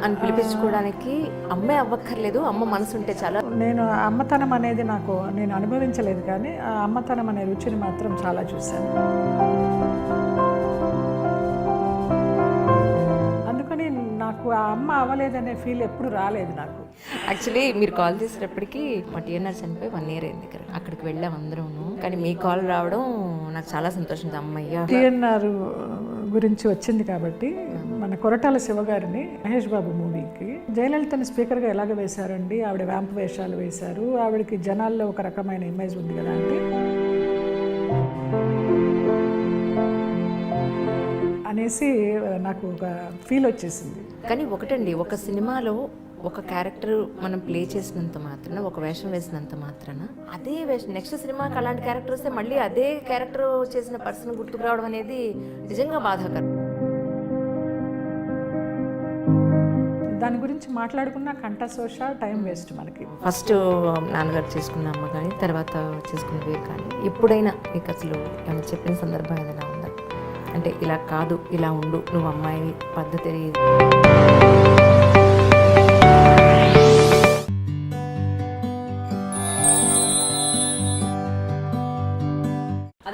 అని పిలిపించుకోవడానికి అమ్మే అవ్వక్కర్లేదు, అమ్మ మనసు ఉంటే చాలా. నేను అమ్మతనం అనేది నేను అనుభవించలేదు, కానీ ఆ అమ్మతనం అనే రుచిని మాత్రం చాలా చూశాను. అందుకని నాకు ఆ అమ్మ అవ్వలేదనే ఫీల్ ఎప్పుడు రాలేదు నాకు. యాక్చువల్లీ మీరు కాల్ చేసేటప్పటికి మా టీఎన్ఆర్ చనిపోయి 1 year అయింది ఇక్కడ. అక్కడికి వెళ్ళాం అందరం, కానీ మీ కాల్ రావడం నాకు చాలా సంతోషం. అమ్మయ్య, టీఎన్ఆర్ గురించి వచ్చింది కాబట్టి మన కొరటాల శివ గారిని మహేష్ బాబు మూవీకి జయలలితని స్పీకర్గా ఎలాగ వేశారండి, ఆవిడ వ్యాంప్ వేషాలు వేశారు, ఆవిడకి జనాల్లో ఒక రకమైన ఇమేజ్ ఉంది కదా అంటే అనేసి నాకు ఒక ఫీల్ వచ్చేసింది. కానీ ఒకటండి, ఒక సినిమాలో ఒక క్యారెక్టర్ మనం ప్లే చేసినంత మాత్రాన, ఒక వేషం వేసినంత మాత్రాన అదే వేషం నెక్స్ట్ సినిమాకి అలాంటి క్యారెక్టర్ వస్తే మళ్ళీ అదే క్యారెక్టర్ చేసిన పర్సన్ గుర్తుకు రావడం అనేది నిజంగా బాధాకరం. దాని గురించి మాట్లాడుకున్న కంఠశోష, టైం వేస్ట్ మనకి. ఫస్ట్ నాన్నగారు చేసుకున్న అమ్మ కానీ, తర్వాత చేసుకున్నవే కానీ, ఎప్పుడైనా మీకు అసలు ఏమైనా చెప్పిన సందర్భం ఏదైనా ఉందా? అంటే ఇలా కాదు, ఇలా ఉండు, నువ్వు అమ్మాయి పద్ధతి.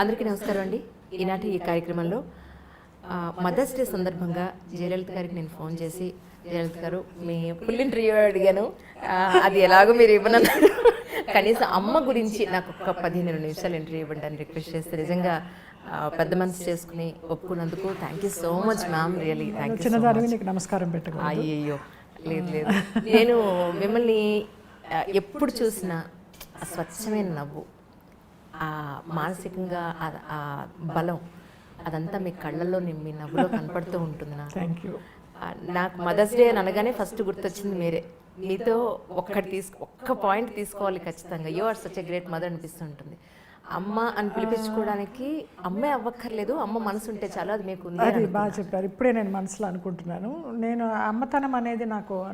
అందరికీ నమస్కారం అండి. ఈనాటి ఈ కార్యక్రమంలో మదర్స్ డే సందర్భంగా జయలలిత గారికి నేను ఫోన్ చేసి, జయలలిత గారు మీ ఫుల్ ఇంటర్వ్యూ అడిగాను, అది ఎలాగో మీరు ఇవ్వనన్నారు, కనీసం అమ్మ గురించి నాకు ఒక 15 నిమిషాలు ఇంటర్వ్యూ ఇవ్వండి అని రిక్వెస్ట్ చేస్తే నిజంగా పెద్ద మనసు చేసుకుని ఒప్పుకున్నందుకు thank you so much ma'am. Really thank you. చిన్నదానికి నీకు నమస్కారం పెట్టు. అయ్యో లేదు లేదు, నేను మిమ్మల్ని ఎప్పుడు చూసినా ఆ స్వచ్ఛమైన నవ్వు, ఆ మానసికంగా ఆ బలం, అదంతా మీ కళ్ళల్లో మీ నవ్వులో కనపడుతూ ఉంటుంది. నాకు మదర్స్ డే అని అనగానే ఫస్ట్ గుర్తొచ్చింది మీరే. మీతో ఒక్క పాయింట్ తీసుకోవాలి ఖచ్చితంగా. You are such a great mother అనిపిస్తుంటుంది. అమ్మ అని పిలిపించుకోవడానికి అమ్మే అవ్వక్కర్లేదు, అమ్మ మనసు ఉంటే చాలా, అది మీకు ఉంది. అది బాగా చెప్పారు. ఇప్పుడే నేను మనసులో అనుకుంటున్నాను. నేను అమ్మతనం అనేది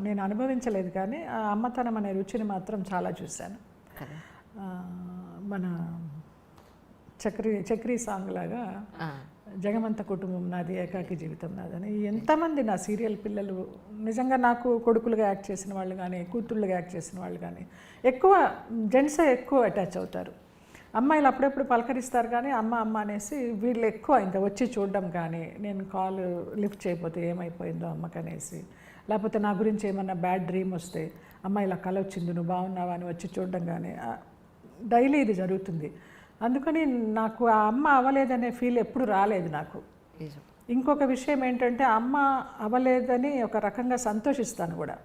నేను అనుభవించలేదు, కానీ ఆ అమ్మతనం అనే రుచిని మాత్రం చాలా చూశాను. మన చక్రీ సాంగ్ లాగా జగమంత కుటుంబం నాది, ఏకాకి జీవితం నాదని, ఎంతమంది నా సీరియల్ పిల్లలు నిజంగా నాకు కొడుకులుగా యాక్ట్ చేసిన వాళ్ళు కానీ, కూతుళ్ళుగా యాక్ట్ చేసిన వాళ్ళు కానీ, ఎక్కువ జెంట్సే ఎక్కువ అటాచ్ అవుతారు. అమ్మాయిలు అప్పుడెప్పుడు పలకరిస్తారు, కానీ అమ్మ అమ్మ అనేసి వీళ్ళు ఎక్కువ ఇంకా వచ్చి చూడడం కానీ, నేను కాల్ లిఫ్ట్ చేయకపోతే ఏమైపోయిందో అమ్మకనేసి, లేకపోతే నా గురించి ఏమన్నా బ్యాడ్ డ్రీమ్ వస్తే అమ్మ ఇలా కల వచ్చింది, నువ్వు బాగున్నావా అని వచ్చి చూడడం కానీ, డైలీ ఇది జరుగుతుంది. అందుకని నాకు ఆ అమ్మ అవ్వలేదనే ఫీల్ ఎప్పుడు రాలేదు నాకు. ఇంకొక విషయం ఏంటంటే, అమ్మ అవ్వలేదని ఒక రకంగా సంతోషిస్తాను కూడా.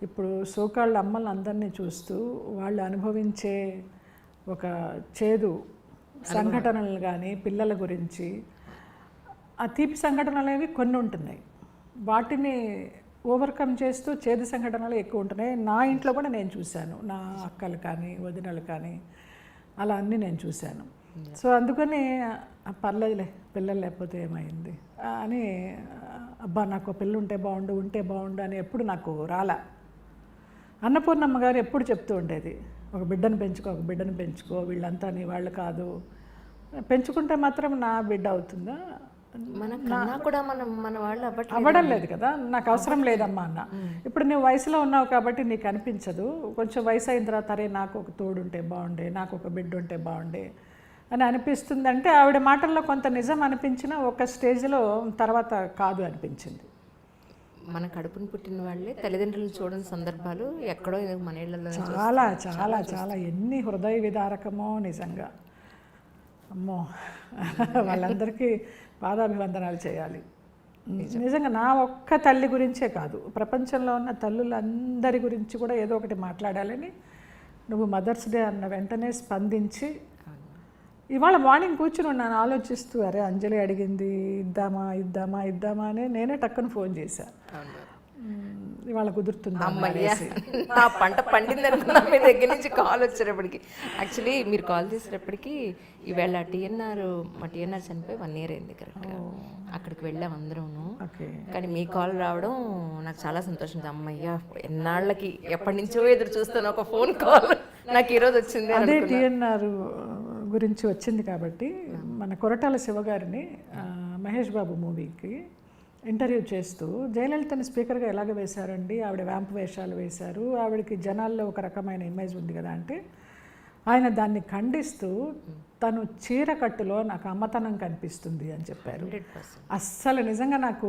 ఇప్పుడు సోకాళ్ళ అమ్మల్ని అందరినీ చూస్తూ వాళ్ళు అనుభవించే ఒక చేదు సంఘటనలు కానీ, పిల్లల గురించి ఆ తీపి సంఘటనలు అనేవి కొన్ని ఉంటున్నాయి, వాటిని ఓవర్కమ్ చేస్తూ చేదు సంఘటనలు ఎక్కువ ఉంటున్నాయి. నా ఇంట్లో కూడా నేను చూశాను, నా అక్కలు కానీ వదినలు కానీ అలా అన్నీ నేను చూశాను. సో అందుకని పర్లేదులే, పిల్లలు లేకపోతే ఏమైంది అని, అబ్బా నాకు పిల్ల ఉంటే బాగుండు అని ఎప్పుడు నాకు రాలా. అన్నపూర్ణమ్మ గారు ఎప్పుడు చెప్తూ ఉండేది, ఒక బిడ్డను పెంచుకో, వీళ్ళంతా నీ వాళ్ళు కాదు, పెంచుకుంటే మాత్రం నా బిడ్డ అవుతుందా, మన వాళ్ళు అవ్వడం లేదు కదా, నాకు అవసరం లేదమ్మా అన్న. ఇప్పుడు నువ్వు వయసులో ఉన్నావు కాబట్టి నీకు అనిపించదు, కొంచెం వయసు అయిన తర్వాత అరే నాకు ఒక తోడు ఉంటే బాగుండే, నాకు ఒక బిడ్డ ఉంటే బాగుండే అని అనిపిస్తుంది. అంటే ఆవిడ మాటల్లో కొంత నిజం అనిపించినా ఒక స్టేజ్లో తర్వాత కాదు అనిపించింది. మన కడుపును పుట్టిన వాళ్ళే తల్లిదండ్రులు చూడని సందర్భాలు ఎక్కడో మన ఇళ్లలో చాలా చాలా చాలా ఎన్ని హృదయ విదారకమో నిజంగా. అమ్మో, వాళ్ళందరికీ పాదాభివందనాలు చేయాలి. నిజంగా నా ఒక్క తల్లి గురించే కాదు, ప్రపంచంలో ఉన్న తల్లులందరి గురించి కూడా ఏదో ఒకటి మాట్లాడాలని నువ్వు మదర్స్ డే అన్న వెంటనే స్పందించి, ఇవాళ మార్నింగ్ కూర్చుని ఉన్నాను ఆలోచిస్తూ, అరే అంజలి అడిగింది ఇద్దామా అని నేనే టక్కుని ఫోన్ చేశాను. ఇవాళ కుదురుతుంది, ఆ పంట పండింది అనుకున్నా మీ దగ్గర నుంచి కాల్ వచ్చేటప్పటికి. యాక్చువల్లీ మీరు కాల్ చేసేటప్పటికి ఈవేళ మా టీఎన్ఆర్ చనిపోయి 1 year అయింది కరెక్ట్గా. అక్కడికి వెళ్ళాం అందరం, కానీ మీ కాల్ రావడం నాకు చాలా సంతోషం. అమ్మయ్య, ఎన్నాళ్ళకి ఎప్పటి నుంచో ఎదురు చూస్తాను ఒక ఫోన్ కాల్ నాకు ఈరోజు వచ్చింది. అదే టీఎన్ఆర్ గురించి వచ్చింది కాబట్టి మన కొరటాల శివ గారిని మహేష్ బాబు మూవీకి ఇంటర్వ్యూ చేస్తూ జయలలితని స్పీకర్గా ఎలాగ వేశారండి, ఆవిడ వ్యాంప్ వేషాలు వేశారు, ఆవిడకి జనాల్లో ఒక రకమైన ఇమేజ్ ఉంది కదా అంటే ఆయన దాన్ని ఖండిస్తూ తను చీర కట్టులో నాకు అమ్మతనం కనిపిస్తుంది అని చెప్పారు. అస్సలు నిజంగా నాకు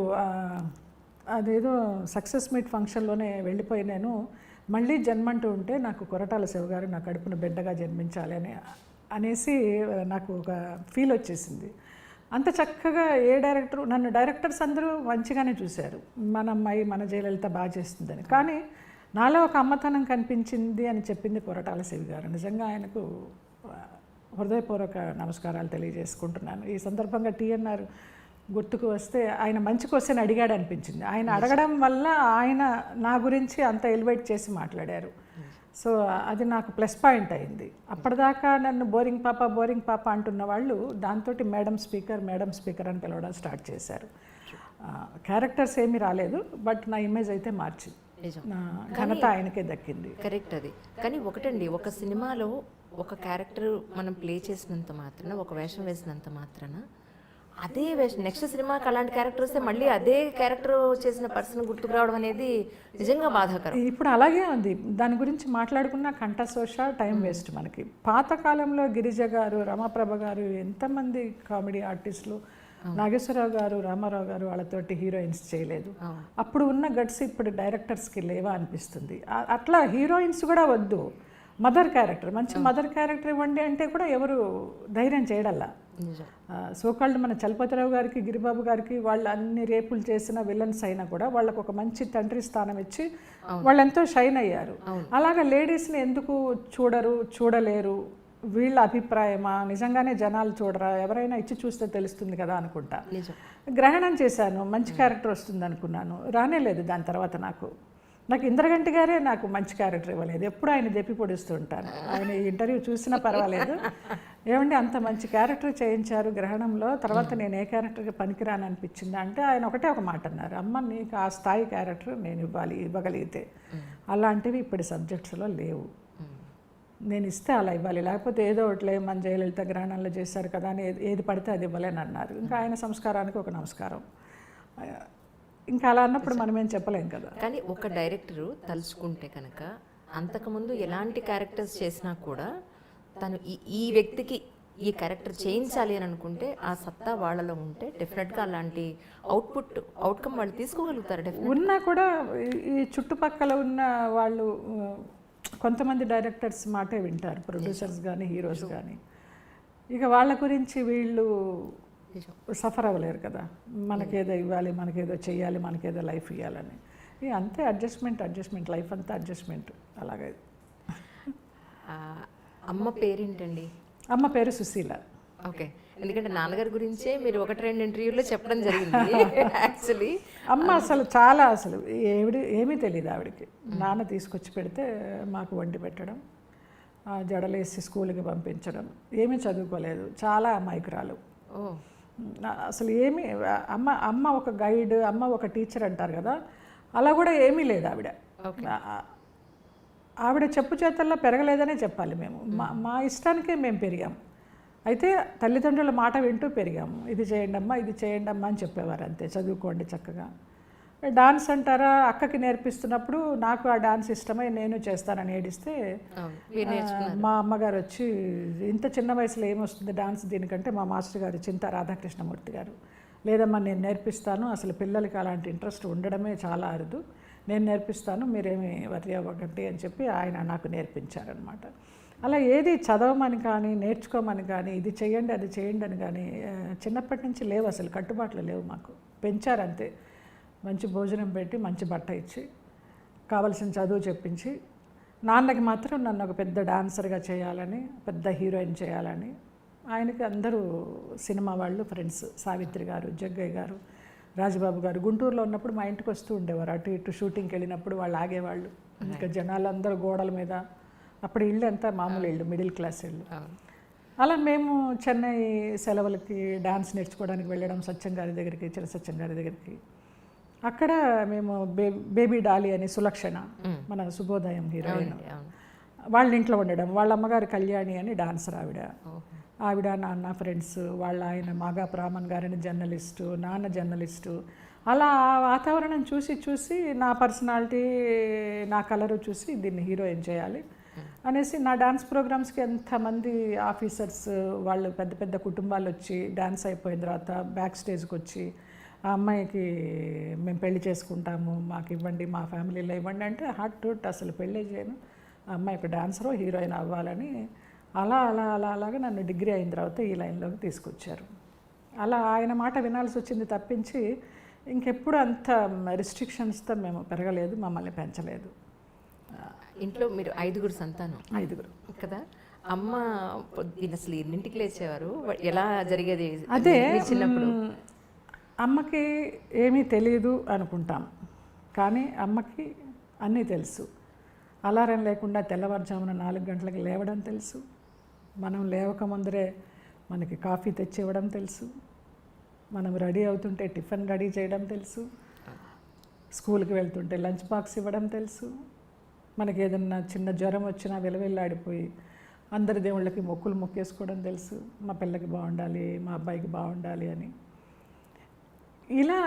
అదేదో సక్సెస్ మీట్ ఫంక్షన్లోనే వెళ్ళిపోయి నేను మళ్ళీ జన్మంటూ ఉంటే నాకు కొరటాల శివ గారు నా కడుపున బిడ్డగా జన్మించాలి అనేసి నాకు ఒక ఫీల్ వచ్చేసింది. అంత చక్కగా ఏ డైరెక్టర్, నన్ను డైరెక్టర్స్ అందరూ మంచిగానే చూశారు, మన అమ్మాయి మన జయలలిత బాగా చేస్తుందని. కానీ నాలో ఒక అమ్మతనం కనిపించింది అని చెప్పింది కొరటాల శివ గారు. నిజంగా ఆయనకు హృదయపూర్వక నమస్కారాలు తెలియజేసుకుంటున్నాను. ఈ సందర్భంగా టీఎన్ఆర్ గుర్తుకు వస్తే ఆయన మంచి క్వశ్చన్ అడిగాడు అనిపించింది. ఆయన అడగడం వల్ల ఆయన నా గురించి అంత ఎలివేట్ చేసి మాట్లాడారు. సో అది నాకు ప్లస్ పాయింట్ అయింది. అప్పటిదాకా నన్ను బోరింగ్ పాప అంటున్న వాళ్ళు దాంతో మేడం స్పీకర్ అని పిలవడం స్టార్ట్ చేశారు. క్యారెక్టర్స్ ఏమీ రాలేదు, బట్ నా ఇమేజ్ అయితే మార్చింది. నా ఘనత ఆయనకే దక్కింది. కరెక్ట్ అది. కానీ ఒకటండి, ఒక సినిమాలో ఒక క్యారెక్టర్ మనం ప్లే చేసినంత మాత్రాన, ఒక వేషం వేసినంత మాత్రాన అదే వేషం నెక్స్ట్ సినిమాకి అలాంటి క్యారెక్టర్ వస్తే మళ్ళీ అదే క్యారెక్టర్ చేసిన పర్సన్ గుర్తుకు రావడం అనేది నిజంగా బాధాకరం. ఇప్పుడు అలాగే ఉంది. దాని గురించి మాట్లాడుకున్న కంఠశోష, టైం వేస్ట్ మనకి. పాతకాలంలో గిరిజ గారు, రమాప్రభ గారు, ఎంతమంది కామెడీ ఆర్టిస్టులు, నాగేశ్వరరావు గారు, రామారావు గారు వాళ్ళతోటి హీరోయిన్స్ చేయలేదు. అప్పుడు ఉన్న గట్స్ ఇప్పుడు డైరెక్టర్స్కి లేవా అనిపిస్తుంది. అట్లా హీరోయిన్స్ కూడా వద్దు, మదర్ క్యారెక్టర్, మంచి మదర్ క్యారెక్టర్ ఇవ్వండి అంటే కూడా ఎవరు ధైర్యం చేయడల్లా. సోకాల్డ్ మన చలపతిరావు గారికి, గిరిబాబు గారికి వాళ్ళు అన్ని రేపులు చేసిన విలన్స్ అయినా కూడా వాళ్ళకు ఒక మంచి తండ్రి స్థానం ఇచ్చి వాళ్ళు ఎంతో షైన్ అయ్యారు. అలాగా లేడీస్ని ఎందుకు చూడలేరు, వీళ్ళ అభిప్రాయమా, నిజంగానే జనాలు చూడరా, ఎవరైనా ఇచ్చి చూస్తే తెలుస్తుంది కదా అనుకుంటా. గ్రహణం చేశాను, మంచి క్యారెక్టర్ వస్తుంది అనుకున్నాను, రానేలేదు. దాని తర్వాత నాకు ఇంద్రగంటి గారే నాకు మంచి క్యారెక్టర్ ఇవ్వలేదు. ఎప్పుడు ఆయన దెప్పి పొడుస్తూ ఉంటాను. ఆయన ఇంటర్వ్యూ చూసినా పర్వాలేదు, ఏమండి అంత మంచి క్యారెక్టర్ చేయించారు గ్రహణంలో, తర్వాత నేను ఏ క్యారెక్టర్కి పనికిరాని అనిపించింది అంటే ఆయన ఒకటే ఒక మాట అన్నారు, అమ్మ నీకు ఆ స్థాయి క్యారెక్టర్ నేను ఇవ్వగలిగితే, అలాంటివి ఇప్పుడు సబ్జెక్ట్స్లో లేవు, నేను ఇస్తే అలా ఇవ్వాలి, లేకపోతే ఏదో ఒకటి మన జయలలిత గ్రహణంలో చేశారు కదా అని ఏది పడితే అది ఇవ్వలేని అన్నారు. ఇంకా ఆయన సంస్కారానికి ఒక నమస్కారం. ఇంకా అలా అన్నప్పుడు మనం ఏం చెప్పలేం కదా. కానీ ఒక డైరెక్టరు తలుచుకుంటే కనుక అంతకుముందు ఎలాంటి క్యారెక్టర్స్ చేసినా కూడా తను ఈ వ్యక్తికి ఈ క్యారెక్టర్ చేయించాలి అని అనుకుంటే ఆ సత్తా వాళ్ళలో ఉంటే డెఫినెట్గా అలాంటి అవుట్కమ్ వాళ్ళు తీసుకోగలుగుతారు. ఉన్నా కూడా ఈ చుట్టుపక్కల ఉన్న వాళ్ళు కొంతమంది డైరెక్టర్స్ మాటే వింటారు, ప్రొడ్యూసర్స్ కానీ హీరోస్ కానీ. ఇక వాళ్ళ గురించి వీళ్ళు సఫర్ అవ్వలేరు కదా, మనకేదో ఇవ్వాలి, మనకేదో చెయ్యాలి, మనకేదో లైఫ్ ఇవ్వాలని. అంతే, అడ్జస్ట్మెంట్ లైఫ్ అంతా అడ్జస్ట్మెంట్. అలాగే. అమ్మ పేరేంటండి? అమ్మ పేరు సుశీల. ఓకే, ఎందుకంటే నాన్నగారి గురించే మీరు 1-2 ఇంటర్వ్యూలో చెప్పడం జరిగింది. యాక్చువల్లీ అమ్మ అసలు ఏమీ తెలియదు ఆవిడకి. నాన్న తీసుకొచ్చి పెడితే మాకు వండి పెట్టడం, జడలేసి స్కూల్కి పంపించడం, ఏమీ చదువుకోలేదు, చాలా అమాయకురాలు. అసలు ఏమీ అమ్మ ఒక గైడ్, అమ్మ ఒక టీచర్ అంటారు కదా, అలా కూడా ఏమీ లేదు ఆవిడ చెప్పు చేతల్లో పెరగలేదనే చెప్పాలి. మేము మా ఇష్టానికే మేము పెరిగాం. అయితే తల్లిదండ్రుల మాట వింటూ పెరిగాము. ఇది చేయండి అమ్మా అని చెప్పేవారు, అంతే, చదువుకోండి చక్కగా. డాన్స్ అంటారా, అక్కకి నేర్పిస్తున్నప్పుడు నాకు ఆ డాన్స్ ఇష్టమై నేను చేస్తానని ఏడిస్తే మా అమ్మగారు వచ్చి, ఇంత చిన్న వయసులో ఏమొస్తుంది డాన్స్ దీనికంటే, మా మాస్టర్ గారు చింతా రాధాకృష్ణమూర్తి గారు, లేదమ్మా నేను నేర్పిస్తాను, అసలు పిల్లలకి అలాంటి ఇంట్రెస్ట్ ఉండడమే చాలా అరుదు, నేను నేర్పిస్తాను, మీరేమి వర్రీ అవ్వకండి అని చెప్పి ఆయన నాకు నేర్పించారనమాట. అలా ఏది చదవమని కానీ నేర్చుకోమని కానీ ఇది చేయండి అది చేయండి అని కానీ చిన్నప్పటి నుంచి లేవు, అసలు కట్టుబాట్లు లేవు మాకు. పెంచారంతే, మంచి భోజనం పెట్టి మంచి బట్ట ఇచ్చి కావలసిన చదువు చెప్పించి, నాన్నకి మాత్రం నన్ను ఒక పెద్ద డాన్సర్గా చేయాలని, పెద్ద హీరోయిన్ చేయాలని. ఆయనకి అందరూ సినిమా వాళ్ళు ఫ్రెండ్స్, సావిత్రి గారు, జగ్గయ్య గారు, రాజబాబు గారు గుంటూరులో ఉన్నప్పుడు మా ఇంటికి వస్తూ ఉండేవారు. అటు ఇటు షూటింగ్కి వెళ్ళినప్పుడు వాళ్ళు ఆగేవాళ్ళు. ఇంకా జనాలందరూ గోడల మీద, అప్పుడు ఇల్లు అంతా మామూలు ఇల్లు, మిడిల్ క్లాస్ ఇల్లు. అలా మేము చెన్నై సెలవులకి డాన్స్ నేర్చుకోవడానికి వెళ్ళడం, సత్యం గారి దగ్గరికి, చిర సత్యం గారి దగ్గరికి. అక్కడ మేము బేబీ డాలి అని సులక్షణ, మన శుభోదయం హీరోయిన్, వాళ్ళ ఇంట్లో ఉండడం. వాళ్ళ అమ్మగారు కళ్యాణి అని డాన్సర్ ఆవిడ నాన్న ఫ్రెండ్స్. వాళ్ళ ఆయన మాగా ప్రామన్ గారని జర్నలిస్టు, నాన్న జర్నలిస్టు. అలా ఆ వాతావరణం చూసి చూసి నా పర్సనాలిటీ, నా కలరు చూసి దీన్ని హీరోయిన్ చేయాలి అనేసి నా డాన్స్ ప్రోగ్రామ్స్కి ఎంతమంది ఆఫీసర్స్ వాళ్ళు పెద్ద పెద్ద కుటుంబాలు వచ్చి డాన్స్ అయిపోయిన తర్వాత బ్యాక్ స్టేజ్కి వచ్చి ఆ అమ్మాయికి మేము పెళ్లి చేసుకుంటాము, మాకు ఇవ్వండి, మా ఫ్యామిలీలో ఇవ్వండి అంటే హార్ట్ టు అసలు పెళ్ళే చేయను, ఆ అమ్మాయి ఒక డాన్సరో హీరోయిన్ అవ్వాలని అలా అలా అలా అలాగా నన్ను డిగ్రీ అయిన తర్వాత ఈ లైన్లోకి తీసుకొచ్చారు. అలా ఆయన మాట వినాల్సి వచ్చింది తప్పించి ఇంకెప్పుడు అంత రిస్ట్రిక్షన్స్తో మేము పెరగలేదు, మమ్మల్ని పెంచలేదు. ఇంట్లో మీరు 5 సంతానం 5 కదా. అమ్మ పొద్దున్న అసలు ఎన్నింటికి లేచేవారు, ఎలా జరిగేది అదే మీ చిన్నప్పుడు? అమ్మకి ఏమీ తెలియదు అనుకుంటాం, కానీ అమ్మకి అన్నీ తెలుసు. అలారం లేకుండా తెల్లవారుజామున 4 గంటలకు లేవడం తెలుసు, మనం లేవక ముందరే మనకి కాఫీ తెచ్చివ్వడం తెలుసు, మనం రెడీ అవుతుంటే టిఫిన్ రెడీ చేయడం తెలుసు, స్కూల్కి వెళ్తుంటే లంచ్ బాక్స్ ఇవ్వడం తెలుసు, మనకి ఏదన్నా చిన్న జ్వరం వచ్చినా విలవిల్లాడిపోయి అందరి దేవుళ్ళకి మొక్కులు మొక్కేసుకోవడం తెలుసు, మా పిల్లకి బాగుండాలి, మా అబ్బాయికి బాగుండాలి అని. ఇలా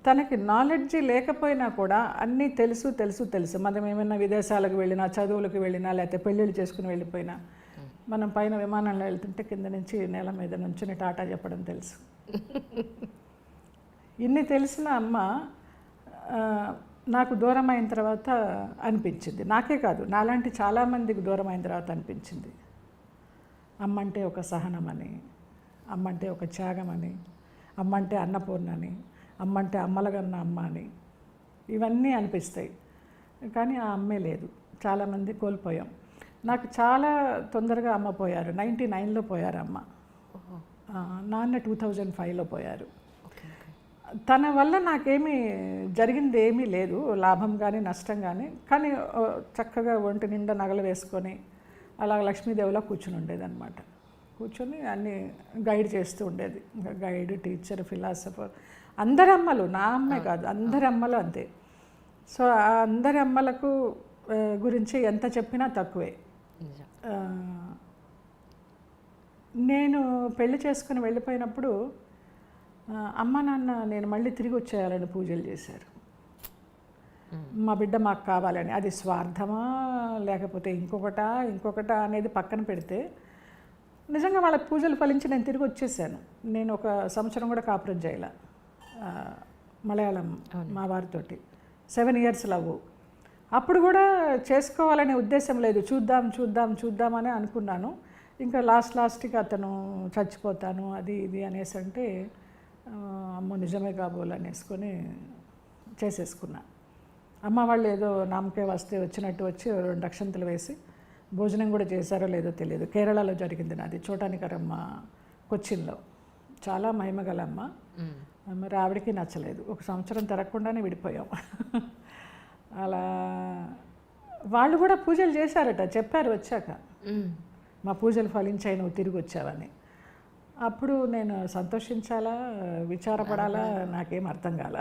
తనకి నాలెడ్జ్ లేకపోయినా కూడా అన్నీ తెలుసు తెలుసు తెలుసు. మనం ఏమైనా విదేశాలకు వెళ్ళినా, చదువులకు వెళ్ళినా, లేకపోతే పెళ్ళిళ్ళు చేసుకుని వెళ్ళిపోయినా, మనం పైన విమానంలో వెళ్తుంటే కింద నుంచి నేల మీద నుంచుని టాటా చెప్పడం తెలుసు. ఇన్ని తెలిసిన అమ్మ నాకు దూరం అయిన తర్వాత అనిపించింది, నాకే కాదు నాలాంటి చాలామందికి దూరం అయిన తర్వాత అనిపించింది, అమ్మంటే ఒక సహనమని, అమ్మంటే ఒక త్యాగమని, అమ్మంటే అన్నపూర్ణని, అమ్మంటే అమ్మలగన్న అమ్మ అని, ఇవన్నీ అనిపిస్తాయి. కానీ ఆ అమ్మే లేదు, చాలామంది కోల్పోయాం. నాకు చాలా తొందరగా అమ్మ పోయారు, 99లో పోయారు అమ్మ, నాన్న 2005లో పోయారు. తన వల్ల నాకేమీ జరిగింది ఏమీ లేదు, లాభం కానీ నష్టం కానీ. కానీ చక్కగా ఒంటి నిండా నగలు వేసుకొని అలా లక్ష్మీదేవిలో కూర్చుని ఉండేదన్నమాట. కూర్చొని అన్నీ గైడ్ చేస్తూ ఉండేది. ఇంకా గైడ్, టీచర్, ఫిలాసఫర్, అందరి అమ్మలు, నా అమ్మే కాదు అందరి అమ్మలు అంతే. సో ఆ అందరి అమ్మలకు గురించి ఎంత చెప్పినా తక్కువే. నేను పెళ్లి చేసుకుని వెళ్ళిపోయినప్పుడు అమ్మ నాన్న నేను మళ్ళీ తిరిగి వచ్చేయాలని పూజలు చేశారు. మా బిడ్డ మాకు కావాలని. అది స్వార్థమా లేకపోతే ఇంకొకటా అనేది పక్కన పెడితే నిజంగా వాళ్ళ పూజలు ఫలించి నేను తిరిగి వచ్చేసాను. నేను ఒక సంవత్సరం కూడా కాపురం చేయాల, మలయాళం మా వారితోటి 7 years లవ్. అప్పుడు కూడా చేసుకోవాలనే ఉద్దేశం లేదు, చూద్దామని అనుకున్నాను. ఇంకా లాస్ట్కి అతను చచ్చిపోతాను అది ఇది అనేసి అంటే అమ్మ నిజమే కాబోలు అనేసుకొని చేసేసుకున్నా. అమ్మ వాళ్ళు ఏదో నామకే వస్తే వచ్చినట్టు వచ్చి 2 అక్షంతలు వేసి భోజనం కూడా చేశారో లేదో తెలియదు. కేరళలో జరిగింది నాది, చోటానికరమ్మ కొచ్చిన్లో, చాలా మహిమగలమ్మ. మరి ఆవిడకి నచ్చలేదు, 1 సంవత్సరం తిరగకుండానే విడిపోయాం. అలా వాళ్ళు కూడా పూజలు చేశారట, చెప్పారు వచ్చాక, మా పూజలు ఫలించాయి నువ్వు తిరిగి వచ్చావని. అప్పుడు నేను సంతోషించాలా విచారపడాలా నాకేం అర్థం కాల.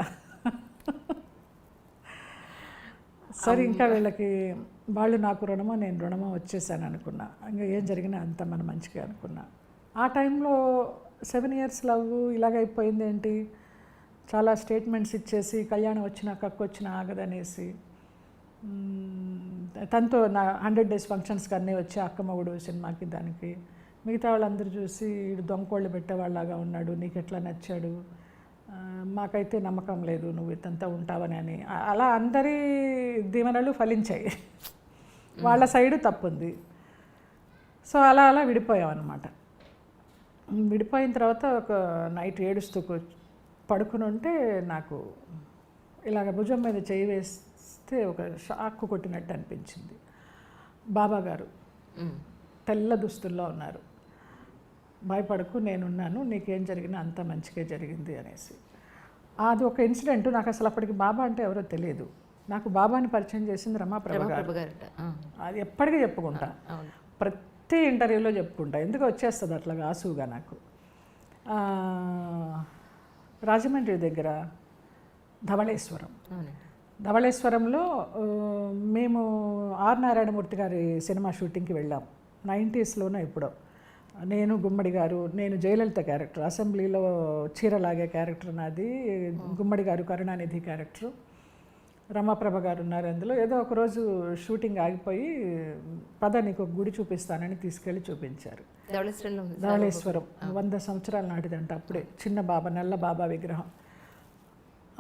సరే ఇంకా వీళ్ళకి వాళ్ళు నాకు రుణమో నేను రుణమో వచ్చేసాను అనుకున్నా. ఇంకా ఏం జరిగినా అంత మన మంచిగా అనుకున్నా. ఆ టైంలో 7 years లవ్ ఇలాగైపోయింది ఏంటి, చాలా స్టేట్మెంట్స్ ఇచ్చేసి కళ్యాణం వచ్చినా కక్కొచ్చినా ఆగదనేసి తనతో నా 100 days ఫంక్షన్స్కి అన్నీ వచ్చి అక్కమ్మగుడు సినిమాకి దానికి మిగతా వాళ్ళందరూ చూసి వీడు దొంగకోళ్ళు పెట్టేవాళ్ళలాగా ఉన్నాడు, నీకు ఎట్లా నచ్చాడు, మాకైతే నమ్మకం లేదు నువ్వు ఇతంతా ఉంటావని అని. అలా అందరి దీవెనలు ఫలించాయి, వాళ్ళ సైడు తప్పుంది. సో అలా విడిపోయాం అన్నమాట. విడిపోయిన తర్వాత ఒక నైట్ ఏడుస్తూ పడుకుని ఉంటే నాకు ఇలాగ భుజం మీద చేయి వేస్తే ఒక షాక్ కొట్టినట్టు అనిపించింది. బాబా గారు తెల్ల దుస్తుల్లో ఉన్నారు, భయపడకు నేనున్నాను, నీకేం జరిగినా అంత మంచిగా జరిగింది అనేసి. అది ఒక ఇన్సిడెంట్. నాకు అసలు అప్పటికి బాబా అంటే ఎవరో తెలియదు. నాకు బాబాని పరిచయం చేసింది రమాప్రభ గారు. అది ఎప్పటికీ చెప్పుకుంటా, ప్రతి ఇంటర్వ్యూలో చెప్పుకుంటా, ఎందుకు వచ్చేస్తుంది అట్లాగా ఆసుగా నాకు. రాజమండ్రి దగ్గర ధవళేశ్వరంలో మేము ఆర్ నారాయణమూర్తి గారి సినిమా షూటింగ్కి వెళ్ళాం, 90s ఎప్పుడో. నేను గుమ్మడి గారు, నేను జయలలిత క్యారెక్టర్, అసెంబ్లీలో చీరలాగే క్యారెక్టర్ నాది, గుమ్మడి గారు కరుణానిధి క్యారెక్టరు, రమాప్రభ గారు ఉన్నారు అందులో. ఏదో ఒకరోజు షూటింగ్ ఆగిపోయి పద నీకు ఒక గుడి చూపిస్తానని తీసుకెళ్ళి చూపించారు. ధవళేశ్వరం 100 సంవత్సరాల నాటిదంట అప్పుడే, చిన్న బాబా, నల్ల బాబా విగ్రహం.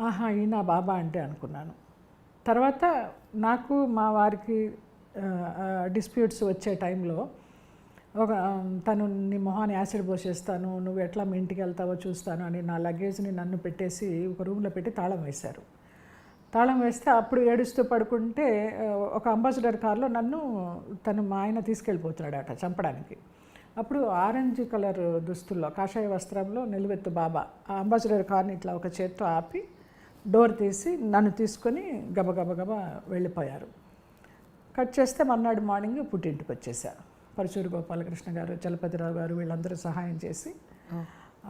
ఆహా ఈయన బాబా అంటే అనుకున్నాను. తర్వాత నాకు మా వారికి డిస్ప్యూట్స్ వచ్చే టైంలో తను నీ మొహాన్ని యాసిడ్ పోసేస్తాను, నువ్వు ఎట్లా మీ ఇంటికి వెళ్తావో చూస్తాను అని నా లగేజ్ని నన్ను పెట్టేసి ఒక రూమ్లో పెట్టి తాళం వేశారు. తాళం వేస్తే అప్పుడు ఏడుస్తూ పడుకుంటే ఒక అంబాసిడర్ కార్లో నన్ను మా ఆయన తీసుకెళ్ళిపోతున్నాడట చంపడానికి. అప్పుడు ఆరెంజ్ కలర్ దుస్తుల్లో, కాషాయ వస్త్రంలో నిలువెత్తు బాబా ఆ అంబాసిడర్ కార్ని ఇట్లా ఒక చేత్తో ఆపి డోర్ తీసి నన్ను తీసుకొని గబగబగబా వెళ్ళిపోయారు. కట్ చేస్తే మర్నాడు మార్నింగ్ పుట్టింటికి వచ్చేసారు. పరచూరు గోపాలకృష్ణ గారు, చలపతిరావు గారు వీళ్ళందరూ సహాయం చేసి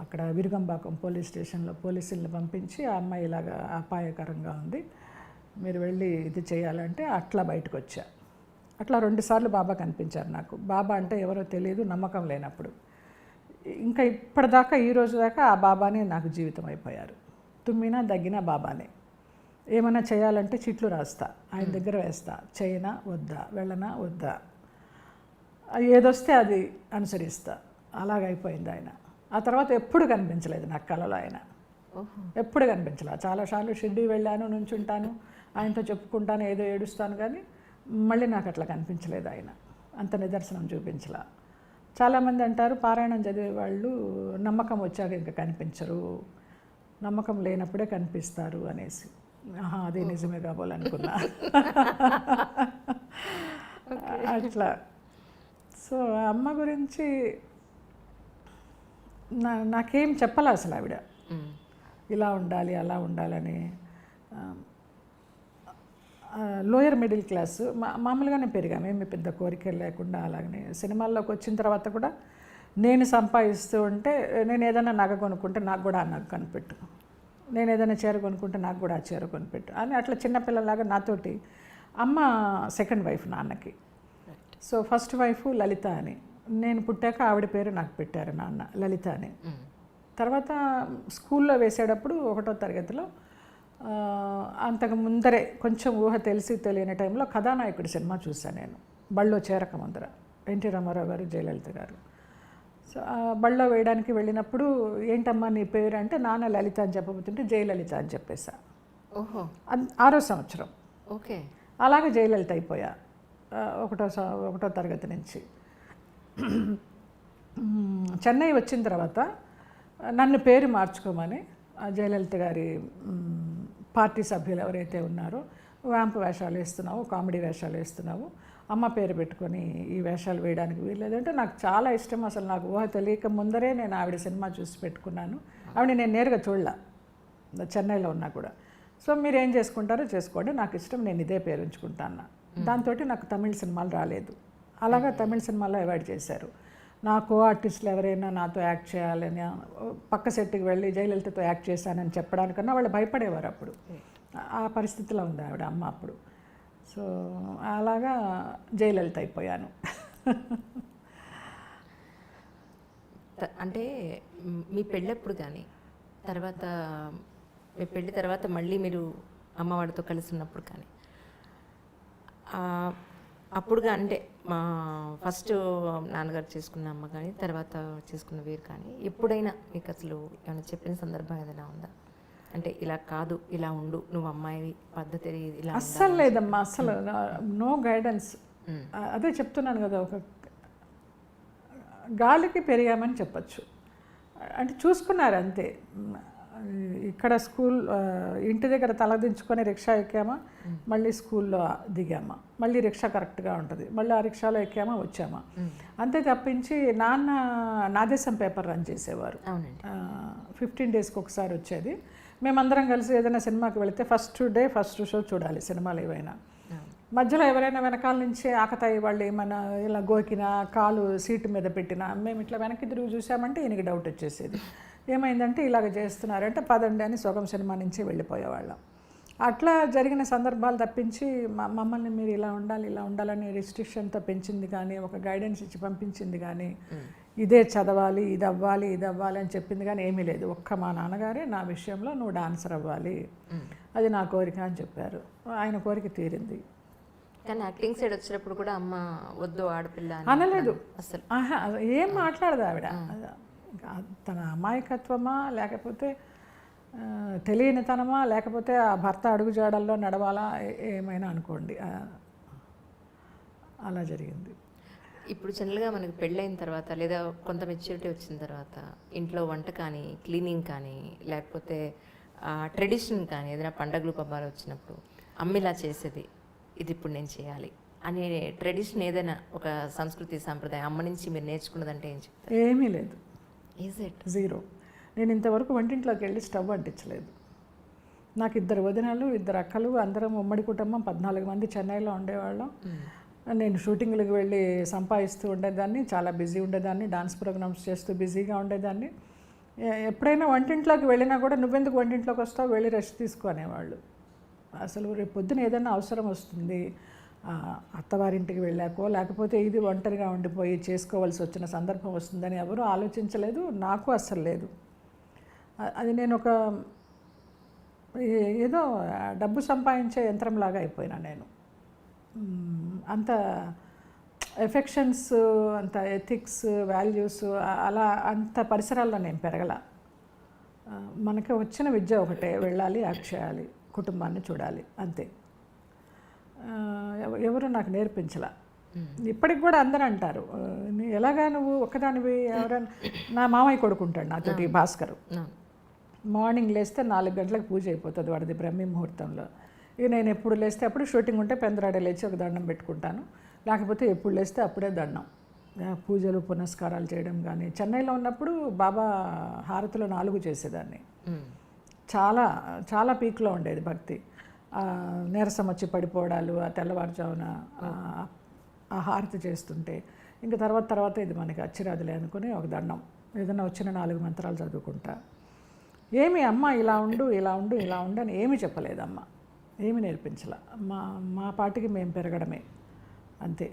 అక్కడ విరుగంబాకం పోలీస్ స్టేషన్లో పోలీసులను పంపించి ఆ అమ్మాయి ఇలాగా అపాయకరంగా ఉంది, మీరు వెళ్ళి ఇది చేయాలంటే అట్లా బయటకు వచ్చా. అట్లా 2 సార్లు బాబా కనిపించారు నాకు. బాబా అంటే ఎవరో తెలియదు, నమ్మకం లేనప్పుడు. ఇంకా ఇప్పటిదాకా ఈ రోజు దాకా ఆ బాబానే నాకు జీవితం అయిపోయారు. తుమ్మినా దగ్గినా బాబానే. ఏమైనా చేయాలంటే చిట్లు రాస్తా, ఆయన దగ్గర వేస్తా, చేయనా వద్దా, వెళ్ళనా వద్దా, ఏదొస్తే అది అనుసరిస్తా. అలాగైపోయింది ఆయన. ఆ తర్వాత ఎప్పుడు కనిపించలేదు నాకు కలలో ఆయన, ఎప్పుడు కనిపించలేదు. చాలాసార్లు షిర్డీ వెళ్ళాను, నుంచుంటాను, ఆయనతో చెప్పుకుంటాను, ఏదో ఏడుస్తాను, కానీ మళ్ళీ నాకు అట్లా కనిపించలేదు ఆయన, అంత నిదర్శనం చూపించలా. చాలామంది అంటారు పారాయణం చదివే వాళ్ళు నమ్మకం వచ్చాక ఇంకా కనిపించరు, నమ్మకం లేనప్పుడే కనిపిస్తారు అనేసి. ఆహా అది నిజమే కాబోలనుకున్నా. అట్లా. సో అమ్మ గురించి నాకేం చెప్పాలి అసలు ఆవిడ ఇలా ఉండాలి అలా ఉండాలని. లోయర్ మిడిల్ క్లాస్ మామూలుగానే పెరిగాము, ఏమి పెద్ద కోరికలు లేకుండా. అలాగనే సినిమాల్లోకి వచ్చిన తర్వాత కూడా నేను సంపాదిస్తూ ఉంటే, నేను ఏదైనా నగ కొనుక్కుంటే నాకు కూడా ఆ నగ కొనిపెట్టు, నేను ఏదైనా చీర కొనుక్కుంటే నాకు కూడా ఆ చీర కొనిపెట్టు అని అట్లా చిన్నపిల్లలాగా నాతోటి. అమ్మ సెకండ్ వైఫ్ నాన్నకి. సో ఫస్ట్ వైఫ్ లలిత అని, నేను పుట్టాక ఆవిడ పేరు నాకు పెట్టారు నాన్న, లలిత అని. తర్వాత స్కూల్లో వేసేటప్పుడు 1వ తరగతిలో, అంతకు ముందరే కొంచెం ఊహ తెలిసి తెలియని టైంలో కథానాయకుడి సినిమా చూశాను నేను, బళ్ళో చేరక ముందర, ఎన్టీ రామారావు గారు, జయలలిత గారు. సో బళ్ళో వేయడానికి వెళ్ళినప్పుడు ఏంటమ్మా నీ పేరు అంటే నాన్న లలిత అని చెప్పబోతుంటే జయలలిత అని చెప్పేసా. ఓహో, 6వ సంవత్సరం. ఓకే, అలాగే జయలలిత అయిపోయా 1వ తరగతి నుంచి. చెన్నై వచ్చిన తర్వాత నన్ను పేరు మార్చుకోమని జయలలిత గారి పార్టీ సభ్యులు ఎవరైతే ఉన్నారో, వ్యాంపు వేషాలు వేస్తున్నావు, కామెడీ వేషాలు వేస్తున్నావు, అమ్మ పేరు పెట్టుకొని ఈ వేషాలు వేయడానికి వీల్లేదంటే నాకు చాలా ఇష్టం. అసలు నాకు ఊహ తెలియక ముందరే నేను ఆవిడ సినిమా చూసి పెట్టుకున్నాను. ఆవిడ నేను నేరుగా చూడలా, చెన్నైలో ఉన్నా కూడా. సో మీరు ఏం చేసుకుంటారో చేసుకోండి, నాకు ఇష్టం, నేను ఇదే పేరు ఉంచుకుంటాను. దాంతో నాకు తమిళ సినిమాలు రాలేదు. అలాగా తమిళ సినిమాలో అవాయిడ్ చేశారు. నా కో ఆర్టిస్టులు ఎవరైనా నాతో యాక్ట్ చేయాలని, పక్క సెట్కి వెళ్ళి జయలలితతో యాక్ట్ చేశానని చెప్పడానికన్నా వాళ్ళు భయపడేవారు. అప్పుడు ఆ పరిస్థితిలో ఉంది ఆవిడ అమ్మ అప్పుడు. సో అలాగా జయలలిత అయిపోయాను. అంటే మీ పెళ్ళప్పుడు కానీ తర్వాత, మీ పెళ్ళి తర్వాత మళ్ళీ మీరు అమ్మవాడితో కలిసి ఉన్నప్పుడు కానీ, అప్పుడుగా అంటే మా ఫస్ట్ నాన్నగారు చేసుకున్న అమ్మ కానీ తర్వాత చేసుకున్న వీరు కానీ ఎప్పుడైనా మీకు అసలు ఏమైనా చెప్పిన సందర్భం ఏదైనా ఉందా? అంటే ఇలా కాదు, ఇలా ఉండు, నువ్వు అమ్మాయి పద్ధతి ఇలా. అస్సలు లేదమ్మా, అస్సలు నో గైడెన్స్. అదే చెప్తున్నాను కదా, ఒక గాలికి పెరిగామని చెప్పచ్చు. అంటే చూసుకున్నారు అంతే. ఇక్కడ స్కూల్ ఇంటి దగ్గర తలదించుకొని రిక్షా ఎక్కామా, మళ్ళీ స్కూల్లో దిగామా, మళ్ళీ రిక్షా కరెక్ట్గా ఉంటుంది, మళ్ళీ ఆ రిక్షాలో ఎక్కామా వచ్చామా, అంతే తప్పించి. నాన్న నాదేశం పేపర్ రన్ చేసేవారు, 15 డేస్కి ఒకసారి వచ్చేది. మేమందరం కలిసి ఏదైనా సినిమాకి వెళితే ఫస్ట్ డే ఫస్ట్ షో చూడాలి సినిమాలు ఏవైనా. మధ్యలో ఎవరైనా వెనకాల నుంచి ఆకతాయి వాళ్ళు ఏమైనా ఇలా గోకినా, కాలు సీటు మీద పెట్టినా, మేము ఇట్లా వెనక్కి తిరిగి చూసామంటే ఈయనకి డౌట్ వచ్చేసేది. ఏమైందంటే ఇలాగ చేస్తున్నారంటే పదండి అని సొగం సినిమా నుంచి వెళ్ళిపోయేవాళ్ళం. అట్లా జరిగిన సందర్భాలు తప్పించి మమ్మల్ని మీరు ఇలా ఉండాలని రిస్ట్రిక్షన్తో పెంచింది కానీ, ఒక గైడెన్స్ ఇచ్చి పంపించింది కానీ, ఇదే చదవాలి, ఇది అవ్వాలి అని చెప్పింది కానీ ఏమీ లేదు. ఒక్క మా నాన్నగారే నా విషయంలో నువ్వు డాన్సర్ అవ్వాలి, అది నా కోరిక అని చెప్పారు. ఆయన కోరిక తీరింది. కానీ యాక్టింగ్ సైడ్ వచ్చినప్పుడు కూడా అమ్మ వద్దు ఆడపిల్ల అనలేదు అసలు. ఏం మాట్లాడదు ఆవిడ. తన అమాయకత్వమా, లేకపోతే తెలియనితనమా, లేకపోతే ఆ భర్త అడుగుజాడల్లో నడవాలా, ఏమైనా అనుకోండి, అలా జరిగింది. ఇప్పుడు జనరల్గా మనకి పెళ్ళైన తర్వాత లేదా కొంత మెచ్యూరిటీ వచ్చిన తర్వాత ఇంట్లో వంట కానీ, క్లీనింగ్ కానీ, లేకపోతే ట్రెడిషన్ కానీ, ఏదైనా పండగలు పబ్బాలు వచ్చినప్పుడు అమ్మ ఇలా చేసేది, ఇది ఇప్పుడు నేను చేయాలి అనే ట్రెడిషన్, ఏదైనా ఒక సంస్కృతి సాంప్రదాయం అమ్మ నుంచి మీరు నేర్చుకున్నదంటే ఏం చెప్తారు? ఏమీ లేదు. Is it? జీరో. నేను ఇంతవరకు వంటింట్లోకి వెళ్ళి స్టవ్ అంటించలేదు. నాకు 2 వదినలు, 2 అక్కలు, అందరం ఉమ్మడి కుటుంబం, 14 మంది చెన్నైలో ఉండేవాళ్ళం. నేను షూటింగ్లకు వెళ్ళి సంపాదిస్తూ ఉండేదాన్ని, చాలా బిజీ ఉండేదాన్ని, డాన్స్ ప్రోగ్రామ్స్ చేస్తూ బిజీగా ఉండేదాన్ని. ఎప్పుడైనా వంటింట్లోకి వెళ్ళినా కూడా నువ్వెందుకు వంటింట్లోకి వస్తావు, వెళ్ళి రెస్ట్ తీసుకునేవాళ్ళు. అసలు రేపు పొద్దున ఏదైనా అవసరం వస్తుంది, అత్తవారింటికి వెళ్ళాకో, లేకపోతే ఇది ఒంటరిగా ఉండిపోయి చేసుకోవాల్సి వచ్చిన సందర్భం వస్తుందని ఎవరూ ఆలోచించలేదు, నాకు అస్సలు లేదు. అది నేను ఒక ఏదో డబ్బు సంపాదించే యంత్రంలాగా అయిపోయినా నేను. అంత ఎఫెక్షన్స్, అంత ఎథిక్స్, వాల్యూస్ అలా అంత పరిసరాల్లో నేను పెరగల. మనకి వచ్చిన విద్య ఒకటే, వెళ్ళాలి, యాక్ట్ చేయాలి, కుటుంబాన్ని చూడాలి, అంతే. ఎవరు నాకు నేర్పించలా. ఇప్పటికి కూడా అందరూ అంటారు, ఎలాగా నువ్వు ఒక్కదానివి, ఎవరైనా నా మామయ్య కొడుకుంటాడు నాతోటి, భాస్కరు. మార్నింగ్ లేస్తే 4 గంటలకు పూజ అయిపోతుంది వాడిది, బ్రహ్మీ ముహూర్తంలో. ఇక నేను ఎప్పుడు లేస్తే అప్పుడు, షూటింగ్ ఉంటే పెందరాడే లేచి ఒక దండం పెట్టుకుంటాను, లేకపోతే ఎప్పుడు లేస్తే అప్పుడే దండం. పూజలు పునస్కారాలు చేయడం కానీ, చెన్నైలో ఉన్నప్పుడు బాబా హారతులు 4 చేసేదాన్ని. చాలా చాలా పీక్లో ఉండేది భక్తి. నీరసం వచ్చి పడిపోవడాలు, ఆ తెల్లవారుజామున ఆ హారతి చేస్తుంటే, ఇంకా తర్వాత ఇది మనకి అచ్చిరాదులే అనుకుని ఒక దండం, ఏదైనా వచ్చిన 4 మంత్రాలు చదువుకుంటా. ఏమి అమ్మ ఇలా ఉండు అని ఏమీ చెప్పలేదు అమ్మ, ఏమీ నేర్పించలే. మా పాటికి మేము పెరగడమే అంతే.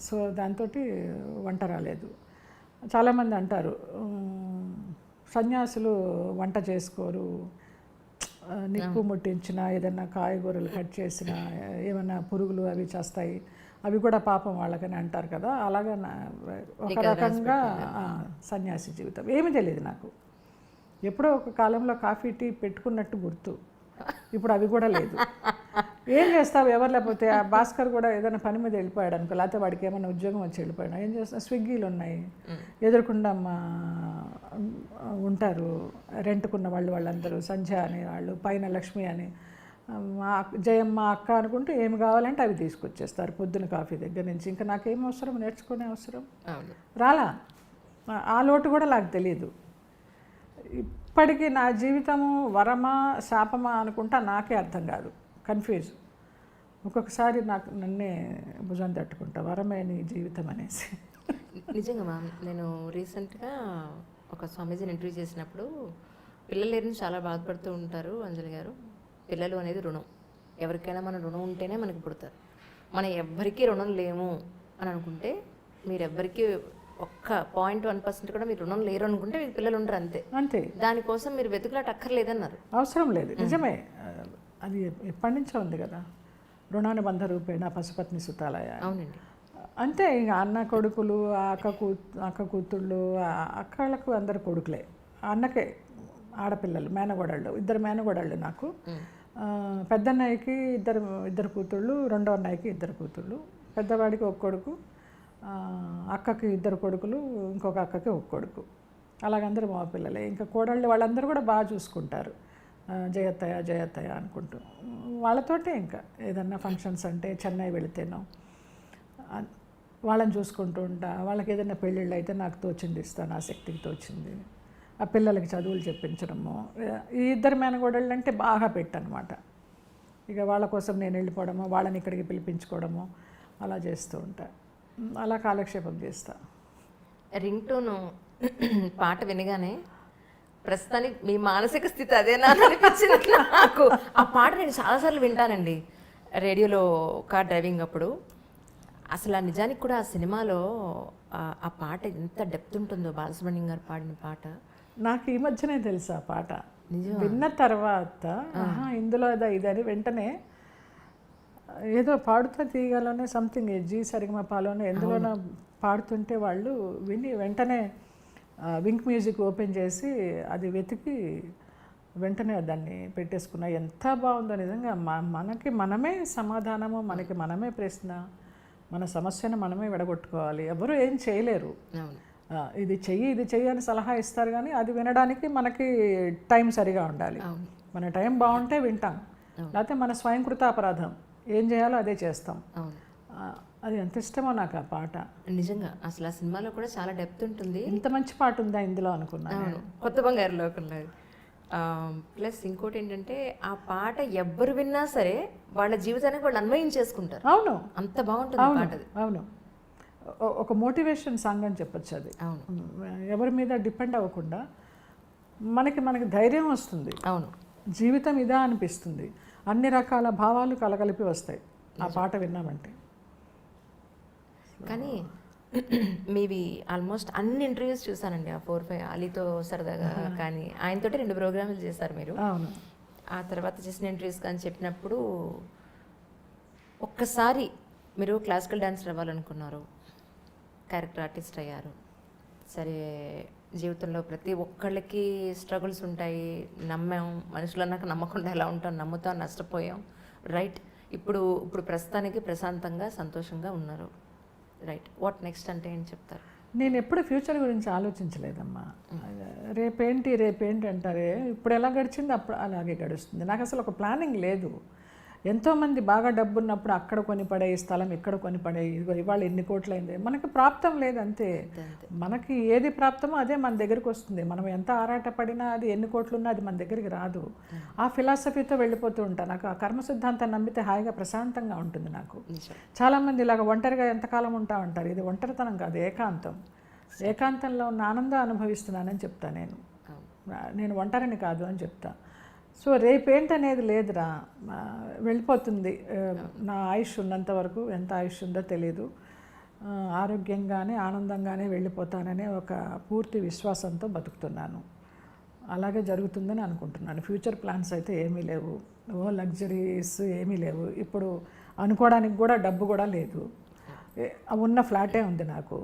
సో దాంతో వంట రాలేదు. చాలామంది అంటారు సన్యాసులు వంట చేసుకోరు, నిప్పు ముట్టించిన, ఏదన్నా కాయగూరలు కట్ చేసిన, ఏమన్నా పురుగులు అవి చేస్తాయి, అవి కూడా పాపం వాళ్ళకని అంటారు కదా. అలాగా ఒక రకంగా సన్యాసి జీవితం. ఏమీ తెలియదు నాకు. ఎప్పుడో ఒక కాలంలో కాఫీ టీ పెట్టుకున్నట్టు గుర్తు, ఇప్పుడు అవి కూడా లేదు. ఏం చేస్తావు, ఎవరు లేకపోతే ఆ భాస్కర్ కూడా ఏదైనా పని మీద వెళ్ళిపోయాడు అనుకో, లేకపోతే వాడికి ఏమైనా ఉద్యోగం వచ్చి వెళ్ళిపోయాడు, ఏం చేస్తా, స్విగ్గీలు ఉన్నాయి, ఎదురుకుండా ఉంటారు రెంట్కున్న వాళ్ళందరూ, సంధ్య అని వాళ్ళు, పైన లక్ష్మి అని, జయమ్మ అక్క అనుకుంటూ ఏమి కావాలంటే అవి తీసుకొచ్చేస్తారు పొద్దున కాఫీ దగ్గర నుంచి. ఇంకా నాకేం అవసరం, నేర్చుకునే అవసరం రాలా. ఆ లోటు కూడా నాకు తెలియదు. ఇప్పటికీ నా జీవితము వరమా శాపమా అనుకుంటా నాకే అర్థం కాదు, కన్ఫ్యూజ్. ఒక్కొక్కసారి నన్నే భుజం తట్టుకుంటా, వరమే నీ జీవితం అనేసి. నిజంగా మ్యామ్, నేను రీసెంట్గా ఒక స్వామీజీని ఇంటర్వ్యూ చేసినప్పుడు, పిల్లలు లేని చాలా బాధపడుతూ ఉంటారు అంజలి గారు. పిల్లలు అనేది రుణం, ఎవరికైనా మన రుణం ఉంటేనే మనకి పుడతారు. మనం ఎవ్వరికీ రుణం లేము అని అనుకుంటే, మీరెవ్వరికీ ఒక్క 0.1% కూడా మీరు రుణం లేరు అనుకుంటే మీకు పిల్లలు ఉండరు, అంతే. దానికోసం మీరు వెతుకులాట అక్కర్లేదన్నారు. అవసరం లేదు, నిజమే. అది ఎప్పటి నుంచో ఉంది కదా, రుణానుబంధ రూపేణ పశుపత్ని సుతాలయ. అవునండి, అంతే. ఇక అన్న కొడుకులు, అక్క కూతుళ్ళు, అక్కలకు అందరు కొడుకులే, అన్నకే ఆడపిల్లలు, మేనగోడళ్ళు, 2 మేనగోడళ్ళు నాకు. పెద్దన్నయ్యకి ఇద్దరు కూతుళ్ళు, రెండో అన్నయ్యకి 2 కూతుళ్ళు, పెద్దవాడికి 1 కొడుకు, అక్కకి 2 కొడుకులు, ఇంకొక అక్కకి 1 కొడుకు. అలాగందరూ మా పిల్లలే. ఇంకా కోడళ్ళు వాళ్ళందరూ కూడా బాగా చూసుకుంటారు, జయత్తయ్య అనుకుంటూ. వాళ్ళతోటే ఇంకా ఏదన్నా ఫంక్షన్స్ అంటే చెన్నై వెళితేనో వాళ్ళని చూసుకుంటూ ఉంటా. వాళ్ళకి ఏదైనా పెళ్ళిళ్ళు అయితే నాకు తోచింది ఇస్తాను, ఆ శక్తికి తోచింది. ఆ పిల్లలకి చదువులు చెప్పించడము. ఈ 2 మేనగోడళ్ళు అంటే బాగా పెట్టనమాట. ఇక వాళ్ళ కోసం నేను వెళ్ళిపోవడము, వాళ్ళని ఇక్కడికి పిలిపించుకోవడము అలా చేస్తూ ఉంటా. అలా కాలక్షేపం చేస్తా. రింగ్ టోను పాట వినగానే ప్రస్తుతానికి మీ మానసిక స్థితి అదేనా అని అనిపించింది నాకు. ఆ పాట నేను చాలాసార్లు వింటానండి రేడియోలో కార్ డ్రైవింగ్ అప్పుడు. అసలు ఆ నిజానికి కూడా ఆ సినిమాలో ఆ పాట ఎంత డెప్త్ ఉంటుందో, బాలసుబ్రహ్మణ్యం గారు పాడిన పాట. నాకు ఈ మధ్యనే తెలుసు ఆ పాట విన్న తర్వాత, ఇందులో ఇదని వెంటనే ఏదో పాడుతా తీయగలనే సంథింగ్ జీ సరిగమపాలోనే ఎందులోనో పాడుతుంటే వాళ్ళు విని వెంటనే వింక్ మ్యూజిక్ ఓపెన్ చేసి అది వెతికి వెంటనే దాన్ని పెట్టేసుకున్నా. ఎంత బాగుందో నిజంగా. మనకి మనమే సమాధానము, మనకి మనమే ప్రశ్న, మన సమస్యను మనమే విడగొట్టుకోవాలి. ఎవరు ఏం చేయలేరు. ఇది చెయ్యి అని సలహా ఇస్తారు, కానీ అది వినడానికి మనకి టైం సరిగా ఉండాలి. మన టైం బాగుంటే వింటాం, లేకపోతే మన స్వయంకృత అపరాధం, ఏం చేయాలో అదే చేస్తాం. అది ఎంత ఇష్టమో నాకు ఆ పాట. నిజంగా అసలు ఆ సినిమాలో కూడా చాలా డెప్త్ ఉంటుంది. ఇంత మంచి పాట ఉందా ఇందులో అనుకున్నాను. కొత్త బంగారు లోకంలో. ప్లస్ ఇంకోటి ఏంటంటే ఆ పాట ఎవ్వరు విన్నా సరే వాళ్ళ జీవితానికి వాళ్ళు అన్వయం చేసుకుంటారు. అవును, అంత బాగుంటుంది పాట అది. అవును, ఒక మోటివేషన్ సాంగ్ అని చెప్పొచ్చు అది. అవును, ఎవరి మీద డిపెండ్ అవ్వకుండా మనకి ధైర్యం వస్తుంది. అవును, జీవితం ఇదా అనిపిస్తుంది. అన్ని రకాల భావాలు కలగలిపి వస్తాయి ఆ పాట విన్నామంటే. కానీ మీవి ఆల్మోస్ట్ అన్ని ఇంటర్వ్యూస్ చూసానండి. ఆ 4-5 అలీతో సరదాగా కానీ ఆయనతోటి 2 ప్రోగ్రాములు చేశారు మీరు. అవును, ఆ తర్వాత చేసిన ఇంటర్వ్యూస్ కానీ చెప్పినప్పుడు ఒక్కసారి మీరు క్లాసికల్ డాన్సర్ అవ్వాలనుకున్నారు, క్యారెక్టర్ ఆర్టిస్ట్ అయ్యారు. సరే, జీవితంలో ప్రతి ఒక్కళ్ళకి స్ట్రగుల్స్ ఉంటాయి. నమ్మాం, మనుషులు అన్నాక నమ్మకుండా ఎలా ఉంటాం, నమ్ముతాం, నష్టపోయాం. రైట్, ఇప్పుడు ప్రస్తుతానికి ప్రశాంతంగా సంతోషంగా ఉన్నారు. రైట్, వాట్ నెక్స్ట్ అంటే ఏం చెప్తారు? నేను ఎప్పుడు ఫ్యూచర్ గురించి ఆలోచించలేదమ్మా. రేపేంటి అంటారే, ఇప్పుడు ఎలా గడిచింది అప్పుడు అలాగే గడుస్తుంది. నాకు అసలు ఒక ప్లానింగ్ లేదు. ఎంతోమంది బాగా డబ్బు ఉన్నప్పుడు అక్కడ కొని పడే స్థలం, ఇక్కడ కొని పడే, ఇవాళ ఎన్ని కోట్లయింది, మనకి ప్రాప్తం లేదు అంతే. మనకి ఏది ప్రాప్తమో అదే మన దగ్గరికి వస్తుంది. మనం ఎంత ఆరాటపడినా అది ఎన్ని కోట్లున్నా అది మన దగ్గరికి రాదు. ఆ ఫిలాసఫీతో వెళ్ళిపోతూ ఉంటాను. నాకు ఆ కర్మ సిద్ధాంతాన్ని నమ్మితే హాయిగా ప్రశాంతంగా ఉంటుంది నాకు. చాలామంది ఇలాగ ఒంటరిగా ఎంతకాలం ఉంటా ఉంటారు. ఇది ఒంటరితనం కాదు, ఏకాంతం. ఏకాంతంలో ఉన్న ఆనందం అనుభవిస్తున్నానని చెప్తా. నేను ఒంటరిని కాదు అని చెప్తా. సో రేపేంటనేది లేదురా, వెళ్ళిపోతుంది. నా ఆయుష్ ఉన్నంత వరకు, ఎంత ఆయుష్ ఉందో తెలీదు, ఆరోగ్యంగానే ఆనందంగానే వెళ్ళిపోతాననే ఒక పూర్తి విశ్వాసంతో బతుకుతున్నాను. అలాగే జరుగుతుందని అనుకుంటున్నాను. ఫ్యూచర్ ప్లాన్స్ అయితే ఏమీ లేవు, లగ్జరీస్ ఏమీ లేవు. ఇప్పుడు అనుకోవడానికి కూడా డబ్బు కూడా లేదు. ఉన్న ఫ్లాటే ఉంది నాకు,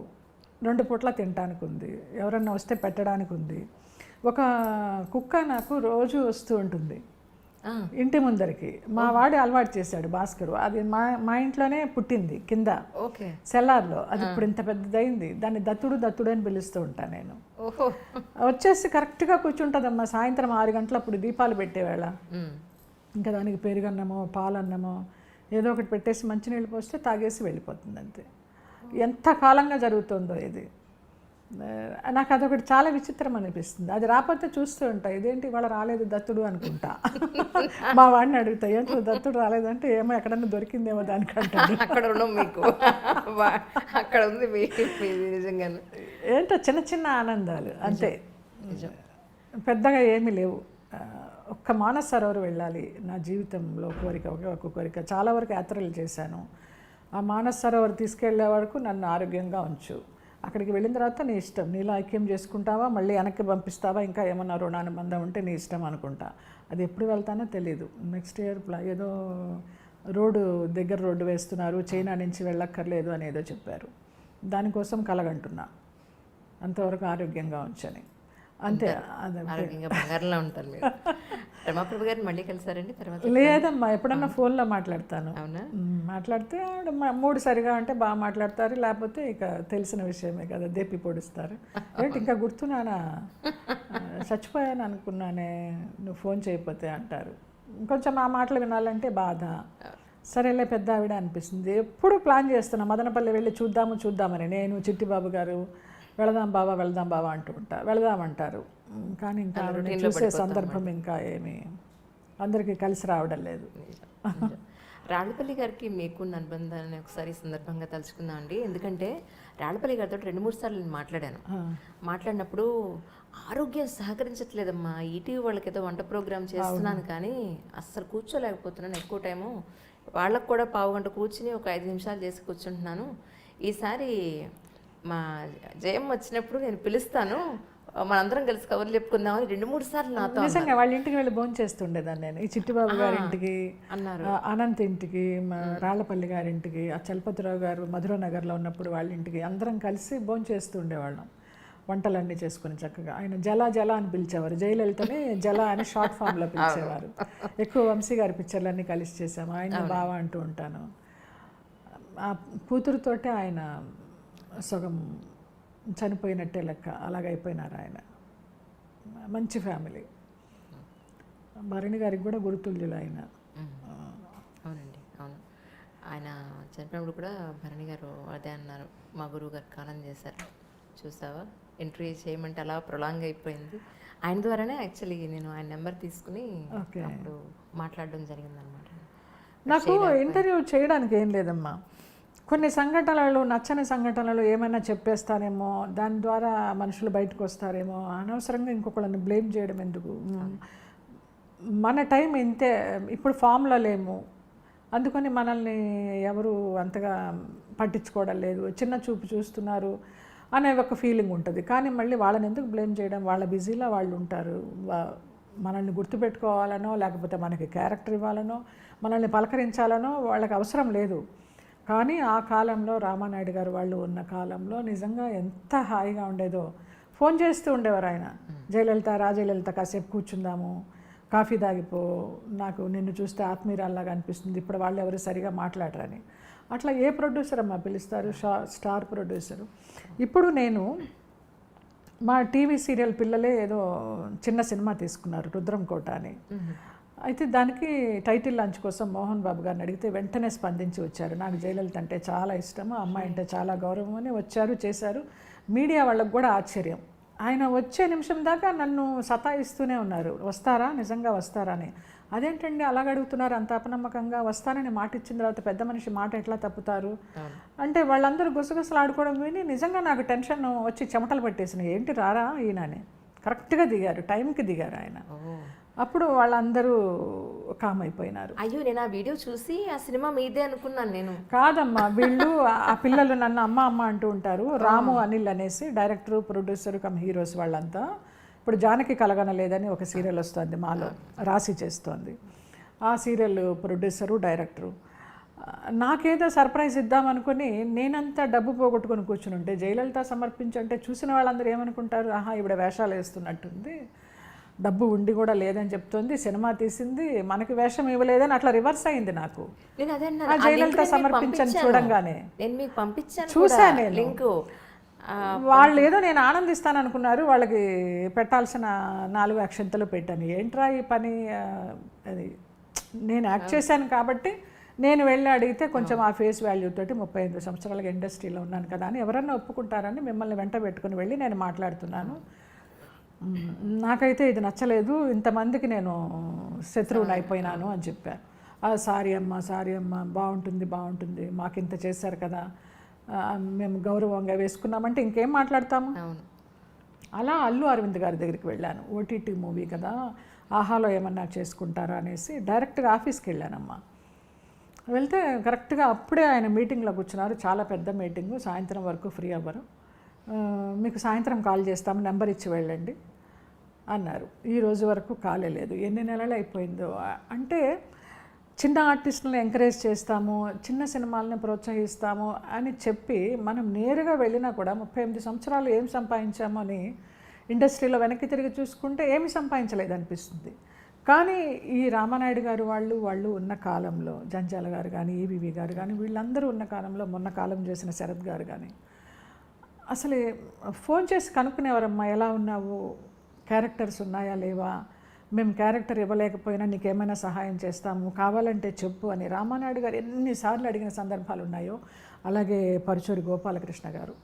2 పూట్ల తినడానికి ఉంది, ఎవరన్నా వస్తే పెట్టడానికి ఉంది. ఒక కుక్క నాకు రోజు వస్తూ ఉంటుంది ఇంటి ముందరికి. మా వాడు అలవాటు చేశాడు, భాస్కర్. అది మా ఇంట్లోనే పుట్టింది, కింద సెల్లార్లో. అది ఇప్పుడు ఇంత పెద్దదైంది. దాన్ని దత్తుడు అని పిలుస్తూ ఉంటాను నేను. వచ్చేసి కరెక్ట్గా కూర్చుంటుందమ్మా. సాయంత్రం 6 గంటలప్పుడు దీపాలు పెట్టేవేళ ఇంకా దానికి పెరుగన్నమో పాలన్నమో ఏదో ఒకటి పెట్టేసి మంచినీళ్ళు పోస్తే తాగేసి వెళ్ళిపోతుంది అంతే. ఎంత కాలంగా జరుగుతుందో ఇది. నాకు అదొకటి చాలా విచిత్రం అనిపిస్తుంది. అది రాకపోతే చూస్తూ ఉంటా, ఇదేంటి ఇవాళ రాలేదు దత్తుడు అనుకుంటా. మా వాడిని అడుగుతా, ఏంటో దత్తుడు రాలేదంటే ఏమో ఎక్కడన్నా దొరికిందేమో దానికంటాడు. అక్కడ మీకు అక్కడ ఉంది నిజంగా. ఏంటో చిన్న చిన్న ఆనందాలు అంతే, పెద్దగా ఏమీ లేవు. ఒక్క మానస సరోవర్ వెళ్ళాలి నా జీవితంలో కోరిక, ఒక కోరిక. చాలా వరకు యాత్రలు చేశాను. ఆ మానస సరోవర్ తీసుకెళ్లే వరకు నన్ను ఆరోగ్యంగా ఉంచు. అక్కడికి వెళ్ళిన తర్వాత నీ ఇష్టం, నీలో ఐక్యం చేసుకుంటావా, మళ్ళీ వెనక్కి పంపిస్తావా, ఇంకా ఏమన్నా రుణానుబంధం ఉంటే నీ ఇష్టం అనుకుంటా. అది ఎప్పుడు వెళ్తానో తెలీదు. నెక్స్ట్ ఇయర్ ఏదో రోడ్డు వేస్తున్నారు, చైనా నుంచి వెళ్ళక్కర్లేదు అని ఏదో చెప్పారు. దానికోసం కలగంటున్నా. అంతవరకు ఆరోగ్యంగా ఉంచని అంతే. ఆరోగ్యంగా బంగారంలో ఉంటారు మీరు. రమాప్రభు గారిని మళ్ళీ కలిసారండి తర్వాత? లేదమ్మా, ఎప్పుడన్నా ఫోన్లో మాట్లాడతాను. అవునా? మాట్లాడితే మూడు సరిగా అంటే బాగా మాట్లాడతారు, లేకపోతే ఇక తెలిసిన విషయమే కదా, దేపి పొడుస్తారు. ఏంటి ఇంకా గుర్తున్నానా, చచ్చిపోయాను అనుకున్నానే నువ్వు ఫోన్ చేయకపోతే అంటారు. కొంచెం ఆ మాటలు వినాలంటే బాధ. సరేలే పెద్ద ఆవిడ అనిపిస్తుంది. ఎప్పుడు ప్లాన్ చేస్తున్నా మదనపల్లి వెళ్ళి చూద్దామని. నేను చిట్టిబాబు గారు వెళదాం బావా అంటూ ఉంటా. వెళదామంటారు, కానీ ఇంకా చూసే సందర్భం ఇంకా ఏమి అందరికీ కలిసి రావడం లేదు. రాళ్ళపల్లి గారికి మీకున్న అనుబంధాన్ని ఒకసారి ఈ సందర్భంగా తలుచుకుందాం అండి. ఎందుకంటే రాళ్ళపల్లి గారితో 2-3 సార్లు నేను మాట్లాడాను. మాట్లాడినప్పుడు ఆరోగ్యం సహకరించట్లేదమ్మా, ఈటీవీ వాళ్ళకి ఏదో వంట ప్రోగ్రామ్ చేస్తున్నాను కానీ అస్సలు కూర్చోలేకపోతున్నాను, ఎక్కువ టైము వాళ్ళకు కూడా పావు గంట కూర్చుని ఒక 5 నిమిషాలు చేసి కూర్చుంటున్నాను. ఈసారి మా జయం వచ్చినప్పుడు నేను పిలుస్తాను, మనందరం కలిసి కవర్లు చెప్పుకుందామని 2-3 సార్లు నాతో నిజంగా వాళ్ళ ఇంటికి వెళ్ళి భోజనం చేస్తుండేదాన్ని నేను. ఈ చిట్టిబాబు గారి ఇంటికి అన్నారు, అనంత్ ఇంటికి, రాళ్ళపల్లి గారి ఇంటికి, ఆ చలపతిరావు గారు మధురానగర్లో ఉన్నప్పుడు వాళ్ళ ఇంటికి అందరం కలిసి భోజనం చేస్తూ ఉండేవాళ్ళం. వంటలన్నీ చేసుకుని చక్కగా. ఆయన జల జల అని పిలిచేవారు, జయలలితని జల అని షార్ట్ ఫామ్లో పిలిచేవారు. ఎక్కువ వంశీ గారి పిక్చర్లన్నీ కలిసి చేసాము. ఆయన బావ అంటూ ఉంటాను. ఆ కూతురుతోటే ఆయన సగం చనిపోయినట్టే లెక్క, అలాగైపోయినారు ఆయన. మంచి ఫ్యామిలీ. భరణి గారికి కూడా గురుతుల్యులు ఆయన. అవునండి, అవును. ఆయన చనిపోయినప్పుడు కూడా భరణి గారు అదే అన్నారు, మా గురువు గారు కాలం చేశారు చూసావా, ఎంట్రీ చేయమంటే అలా ప్రొలాంగ్ అయిపోయింది. ఆయన ద్వారానే యాక్చువల్లీ నేను ఆయన నెంబర్ తీసుకుని అప్పుడు మాట్లాడడం జరిగిందనమాట. నాకు ఇంటర్వ్యూ చేయడానికి ఏం లేదమ్మా, కొన్ని సంఘటనలు, నచ్చని సంఘటనలు ఏమైనా చెప్పేస్తానేమో, దాని ద్వారా మనుషులు బయటకు వస్తారేమో, అనవసరంగా ఇంకొకళ్ళని బ్లేమ్ చేయడం ఎందుకు. మన టైం ఇంతే, ఇప్పుడు ఫామ్లో లేము, అందుకని మనల్ని ఎవరు అంతగా పట్టించుకోవడం లేదు, చిన్న చూపు చూస్తున్నారు అనే ఒక ఫీలింగ్ ఉంటుంది. కానీ మళ్ళీ వాళ్ళని ఎందుకు బ్లేమ్ చేయడం, వాళ్ళ బిజీలో వాళ్ళు ఉంటారు. మనల్ని గుర్తుపెట్టుకోవాలనో లేకపోతే మనకి క్యారెక్టర్ ఇవ్వాలనో మనల్ని పలకరించాలనో వాళ్ళకి అవసరం లేదు. కానీ ఆ కాలంలో రామానాయుడు గారు వాళ్ళు ఉన్న కాలంలో నిజంగా ఎంత హాయిగా ఉండేదో. ఫోన్ చేస్తూ ఉండేవారు ఆయన, జయలలిత, రాజలలిత కాసేపు కూర్చుందాము, కాఫీ తాగిపో, నాకు నిన్ను చూస్తే ఆత్మీయురాల్లాగా అనిపిస్తుంది, ఇప్పుడు వాళ్ళు ఎవరు సరిగా మాట్లాడరని. అట్లా ఏ ప్రొడ్యూసర్ అమ్మా పిలుస్తారు, స్టార్ ప్రొడ్యూసరు. ఇప్పుడు నేను మా టీవీ సీరియల్ పిల్లలే ఏదో చిన్న సినిమా తీసుకున్నారు, రుద్రం కోట అని. అయితే దానికి టైటిల్ లాంచ్ కోసం మోహన్ బాబు గారిని అడిగితే వెంటనే స్పందించి వచ్చారు. నాకు జయలలిత అంటే చాలా ఇష్టము, అమ్మాయి అంటే చాలా గౌరవం అని వచ్చారు, చేశారు. మీడియా వాళ్ళకు కూడా ఆశ్చర్యం. ఆయన వచ్చే నిమిషం దాకా నన్ను సతాయిస్తూనే ఉన్నారు, వస్తారా, నిజంగా వస్తారా అని. అదేంటండి అలాగ అడుగుతున్నారు అంత అపనమ్మకంగా, వస్తానని మాట ఇచ్చిన తర్వాత పెద్ద మనిషి మాట ఎట్లా తప్పుతారు అంటే వాళ్ళందరూ గుసగుసలు ఆడుకోవడం విని నిజంగా నాకు టెన్షన్ వచ్చి చెమటలు పట్టేసినాయి. ఏంటి రారా ఈయనని. కరెక్ట్గా దిగారు, టైంకి దిగారు ఆయన. అప్పుడు వాళ్ళందరూ కామ్ అయిపోయినారు. అయ్యో, నేను ఆ వీడియో చూసి ఆ సినిమా మీదే అనుకున్నాను నేను. కాదమ్మా, వీళ్ళు ఆ పిల్లలు నన్ను అమ్మ అమ్మ అంటూ ఉంటారు. రాము, అనిల్ అనేసి డైరెక్టరు, ప్రొడ్యూసరు కమ్ హీరోస్ వాళ్ళంతా. ఇప్పుడు జానకి కలగనలేదని ఒక సీరియల్ వస్తుంది మాలో, రాసి చేస్తోంది. ఆ సీరియల్ ప్రొడ్యూసరు, డైరెక్టరు. నాకేదో సర్ప్రైజ్ ఇద్దామనుకుని నేనంతా డబ్బు పోగొట్టుకొని కూర్చుని ఉంటే జయలలిత సమర్పించంటే చూసిన వాళ్ళందరూ ఏమనుకుంటారు, ఆహా ఇవిడ వేషాలు వేస్తున్నట్టుంది, డబ్బు ఉండి కూడా లేదని చెప్తుంది, సినిమా తీసింది, మనకి వేషం ఇవ్వలేదని అట్లా రివర్స్ అయింది నాకు. జయలలిత సమర్పించని చూడంగానే నేను మీకు పంపించాను, చూసాను నేను లింక్. వాళ్ళు ఏదో నేను ఆనందిస్తాను అనుకున్నారు, వాళ్ళకి పెట్టాల్సిన 4 అక్షంతలు పెట్టాను. ఏంట్రా ఈ పని, అది నేను యాక్ట్ చేశాను కాబట్టి నేను వెళ్ళి అడిగితే కొంచెం ఆ ఫేస్ వాల్యూ తోటి 35 సంవత్సరాలుగా ఇండస్ట్రీలో ఉన్నాను కదా అని ఎవరన్నా ఒప్పుకుంటారని మిమ్మల్ని వెంట పెట్టుకుని వెళ్ళి నేను మాట్లాడుతున్నాను. నాకైతే ఇది నచ్చలేదు, ఇంతమందికి నేను శత్రువుని అయిపోయినాను అని చెప్పాను. సారీ అమ్మ, బాగుంటుంది బాగుంటుంది, మాకు ఇంత చేశారు కదా, మేము గౌరవంగా వేసుకున్నామంటే ఇంకేం మాట్లాడతాము. అలా అల్లు అరవింద్ గారి దగ్గరికి వెళ్ళాను. ఓటీటీ మూవీ కదా, ఆహాలో ఏమన్నా చేసుకుంటారా అనేసి డైరెక్ట్గా ఆఫీస్కి వెళ్ళానమ్మా. వెళ్తే కరెక్ట్గా అప్పుడే ఆయన మీటింగ్లో కూర్చున్నారు, చాలా పెద్ద మీటింగు, సాయంత్రం వరకు ఫ్రీ అవ్వరు, మీకు సాయంత్రం కాల్ చేస్తాము, నెంబర్ ఇచ్చి వెళ్ళండి అన్నారు. ఈ రోజు వరకు కాలేదు, ఎన్ని నెలలు అయిపోయిందో. అంటే చిన్న ఆర్టిస్టులను ఎంకరేజ్ చేస్తాము, చిన్న సినిమాలని ప్రోత్సహిస్తాము అని చెప్పి మనం నేరుగా వెళ్ళినా కూడా 38 సంవత్సరాలు ఏం సంపాదించాము అని ఇండస్ట్రీలో వెనక్కి తిరిగి చూసుకుంటే ఏమి సంపాదించలేదు అనిపిస్తుంది. కానీ ఈ రామానాయుడు గారు వాళ్ళు ఉన్న కాలంలో, జంజాల గారు కానీ, ఈవీవి గారు కానీ, వీళ్ళందరూ ఉన్న కాలంలో, మొన్న కాలం చేసిన శరత్ గారు కానీ అసలు ఫోన్ చేసి కనుక్కునేవారమ్మా, ఎలా ఉన్నావు, క్యారెక్టర్స్ ఉన్నాయా లేవా, మేము క్యారెక్టర్ ఇవ్వలేకపోయినా నీకేమైనా సహాయం చేస్తాము, కావాలంటే చెప్పు అని రామానాయుడు గారు ఎన్నిసార్లు అడిగిన సందర్భాలు ఉన్నాయో. అలాగే పరుచూరి గోపాలకృష్ణ గారు,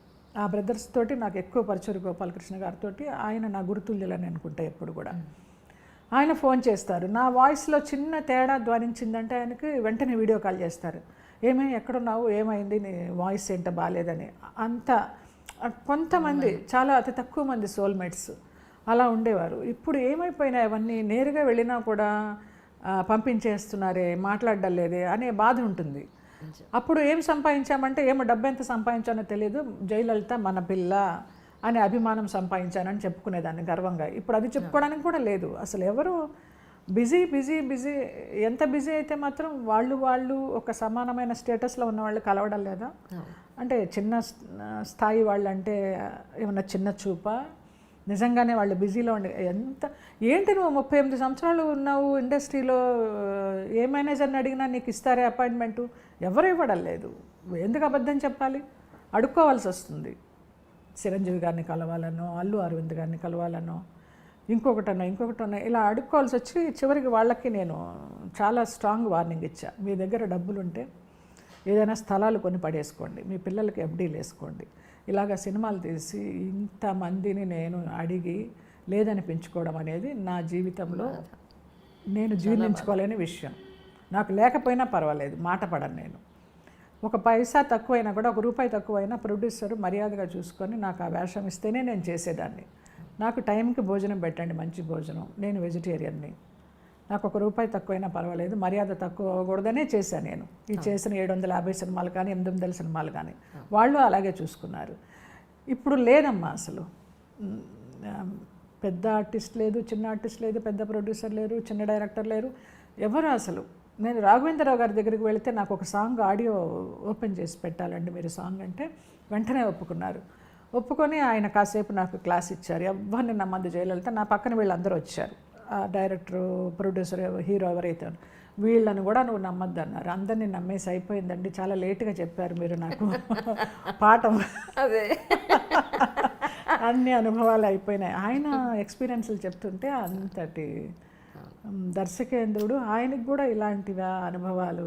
ఆ బ్రదర్స్ తోటి నాకు ఎక్కువ పరుచూరి గోపాలకృష్ణ గారితో ఆయన నా గురుతుల్యులని అనుకుంటా ఎప్పుడు కూడా. ఆయన ఫోన్ చేస్తారు, నా వాయిస్లో చిన్న తేడా ధ్వనించిందంటే ఆయనకి వెంటనే వీడియో కాల్ చేస్తారు, ఎక్కడున్నావు, ఏమైంది, నీ వాయిస్ ఏంటో బాగాలేదని. అంత కొంతమంది, చాలా అతి తక్కువ మంది సోల్మేట్స్ అలా ఉండేవారు. ఇప్పుడు ఏమైపోయినాయి అవన్నీ, నేరుగా వెళ్ళినా కూడా పంపించేస్తున్నారే, మాట్లాడడం లేదే అనే బాధ ఉంటుంది. అప్పుడు ఏం సంపాదించామంటే డబ్బు ఎంత సంపాదించానో తెలియదు, జయలలిత మన పిల్ల అనే అభిమానం సంపాదించానని చెప్పుకునేదాన్ని గర్వంగా. ఇప్పుడు అది చెప్పుకోవడానికి కూడా లేదు. అసలు ఎవరు బిజీ బిజీ బిజీ, ఎంత బిజీ అయితే మాత్రం వాళ్ళు ఒక సమానమైన స్టేటస్లో ఉన్న వాళ్ళు కలవడం లేదా? అంటే చిన్న స్థాయి వాళ్ళు అంటే ఏమన్నా చిన్న చూపా? నిజంగానే వాళ్ళు బిజీలో ఉండి ఏంటి నువ్వు 38 సంవత్సరాలు ఉన్నావు ఇండస్ట్రీలో, ఏ మేనేజర్ని అడిగినా నీకు ఇస్తారే అపాయింట్మెంటు? ఎవరు ఇవ్వడం లేదు. ఎందుకు అబద్ధం చెప్పాలి? అడుక్కోవాల్సి వస్తుంది. చిరంజీవి గారిని కలవాలనో, అల్లు అరవింద్ గారిని కలవాలనో, ఇంకొకటన్నా ఇలా అడుక్కోవాల్సి వచ్చి చివరికి వాళ్ళకి నేను చాలా స్ట్రాంగ్ వార్నింగ్ ఇచ్చా. మీ దగ్గర డబ్బులు ఉంటే ఏదైనా స్థలాలు కొని పడేసుకోండి, మీ పిల్లలకి ఎఫ్డీలు వేసుకోండి. ఇలాగ సినిమాలు తీసి ఇంతమందిని నేను అడిగి లేదనిపించుకోవడం అనేది నా జీవితంలో నేను జీర్ణించుకోలేని విషయం. నాకు లేకపోయినా పర్వాలేదు, మాట పడను నేను. ఒక పైసా తక్కువైనా కూడా, ఒక రూపాయి తక్కువైనా ప్రొడ్యూసర్ మర్యాదగా చూసుకొని నాకు ఆ వేషం ఇస్తేనే నేను చేసేదాన్ని. నాకు టైంకి భోజనం పెట్టండి, మంచి భోజనం. నేను వెజిటేరియన్ని. నాకు ఒక రూపాయి తక్కువైనా పర్వాలేదు, మర్యాద తక్కువ అవ్వకూడదనే చేశాను నేను. ఈ చేసిన 750 సినిమాలు కానీ 800 సినిమాలు కానీ వాళ్ళు అలాగే చూసుకున్నారు. ఇప్పుడు లేదమ్మా అసలు. పెద్ద ఆర్టిస్ట్ లేదు, చిన్న ఆర్టిస్ట్ లేదు, పెద్ద ప్రొడ్యూసర్ లేరు, చిన్న డైరెక్టర్ లేరు, ఎవరు అసలు. నేను రాఘవేంద్రరావు గారి దగ్గరికి వెళితే నాకు ఒక సాంగ్ ఆడియో ఓపెన్ చేసి పెట్టాలండి మీరు సాంగ్ అంటే, వెంటనే ఒప్పుకున్నారు. ఒప్పుకొని ఆయన కాసేపు నాకు క్లాస్ ఇచ్చారు. ఎవరిని నమ్మద్దు జయలలిత. నా పక్కన వీళ్ళందరూ వచ్చారు, డైరెక్టరు, ప్రొడ్యూసర్, హీరో ఎవరైతే వీళ్ళని కూడా నువ్వు నమ్మద్దు అన్నారు. అందరినీ నమ్మేసి అయిపోయిందండి. చాలా లేటుగా చెప్పారు మీరు నాకు పాఠం. అదే అన్ని అనుభవాలు అయిపోయినాయి. ఆయన ఎక్స్పీరియన్స్లు చెప్తుంటే అంతటి దర్శకేంద్రుడు, ఆయనకు కూడా ఇలాంటివా అనుభవాలు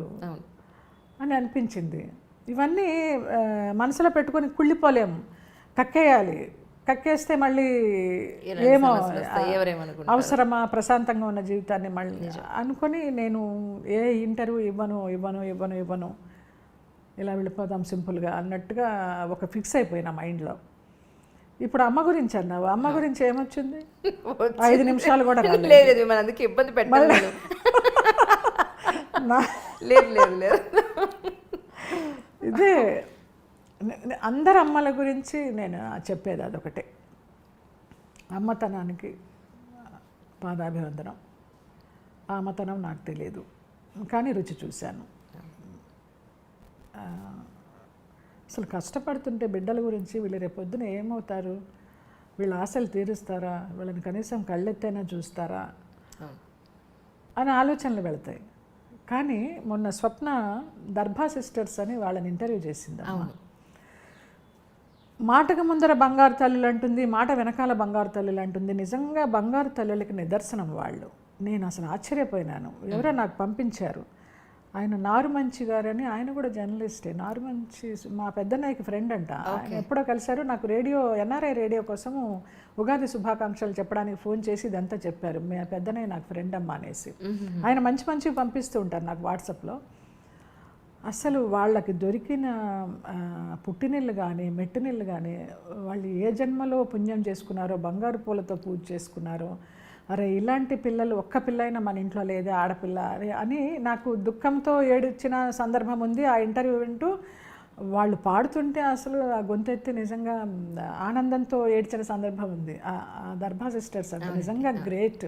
అని అనిపించింది. ఇవన్నీ మనసులో పెట్టుకొని కుళ్ళిపోలేము, కక్కేయాలి. కక్కేస్తే మళ్ళీ ఏమో అవసరమా ప్రశాంతంగా ఉన్న జీవితాన్ని మళ్ళీ అనుకొని నేను ఏ ఇంటర్వ్యూ ఇవ్వను, ఇలా వెళ్ళిపోదాం సింపుల్గా అన్నట్టుగా ఒక ఫిక్స్ అయిపోయినా మైండ్లో. ఇప్పుడు అమ్మ గురించి అన్నావు, అమ్మ గురించి ఏమొచ్చింది? 5 నిమిషాలు కూడా లేదు, మన అందుకే ఇబ్బంది పెట్టాలి. లేదు ఇదే అందరు అమ్మల గురించి నేను చెప్పేది అదొకటే. అమ్మతనానికి పాదాభివందనం. ఆ అమ్మతనం నాకు తెలియదు, కానీ రుచి చూశాను. అసలు కష్టపడుతుంటే బిడ్డల గురించి వీళ్ళు రేపొద్దున ఏమవుతారు, వీళ్ళ ఆశలు తీరుస్తారా, వీళ్ళని కనీసం కళ్ళెత్తైనా చూస్తారా అని ఆలోచనలు వెళతాయి. కానీ మొన్న స్వప్న దర్భా సిస్టర్స్ అని వాళ్ళని ఇంటర్వ్యూ చేసింది. మాటకు ముందర బంగారు తల్లులు అంటుంది, మాట వెనకాల బంగారు తల్లులు అంటుంది. నిజంగా బంగారు తల్లులకి నిదర్శనం వాళ్ళు. నేను అసలు ఆశ్చర్యపోయినాను. ఎవరో నాకు పంపించారు. ఆయన నారుమంచి గారని, ఆయన కూడా జర్నలిస్టే. నారుమంచి మా పెద్దన్నయ్యకి ఫ్రెండ్ అంట. ఆయన ఎప్పుడో కలిశారు. నాకు ఎన్ఆర్ఐ రేడియో కోసము ఉగాది శుభాకాంక్షలు చెప్పడానికి ఫోన్ చేసి ఇదంతా చెప్పారు. మా పెద్దన్నయ్య నాకు ఫ్రెండ్ అమ్మ అనేసి. ఆయన మంచి పంపిస్తూ ఉంటారు నాకు వాట్సాప్లో. అసలు వాళ్ళకి దొరికిన పుట్టినిళ్ళు కానీ మెట్టినిళ్ళు కానీ, వాళ్ళు ఏ జన్మలో పుణ్యం చేసుకున్నారో, బంగారు పూలతో పూజ చేసుకున్నారో, అరే ఇలాంటి పిల్లలు ఒక్క పిల్ల అయినా మన ఇంట్లో లేదే, ఆడపిల్ల అని నాకు దుఃఖంతో ఏడ్చిన సందర్భం ఉంది. ఆ ఇంటర్వ్యూ వింటూ వాళ్ళు పాడుతుంటే అసలు ఆ గొంతెత్తి నిజంగా ఆనందంతో ఏడ్చిన సందర్భం ఉంది. ఆ దర్భా సిస్టర్స్ అంటే నిజంగా గ్రేట్.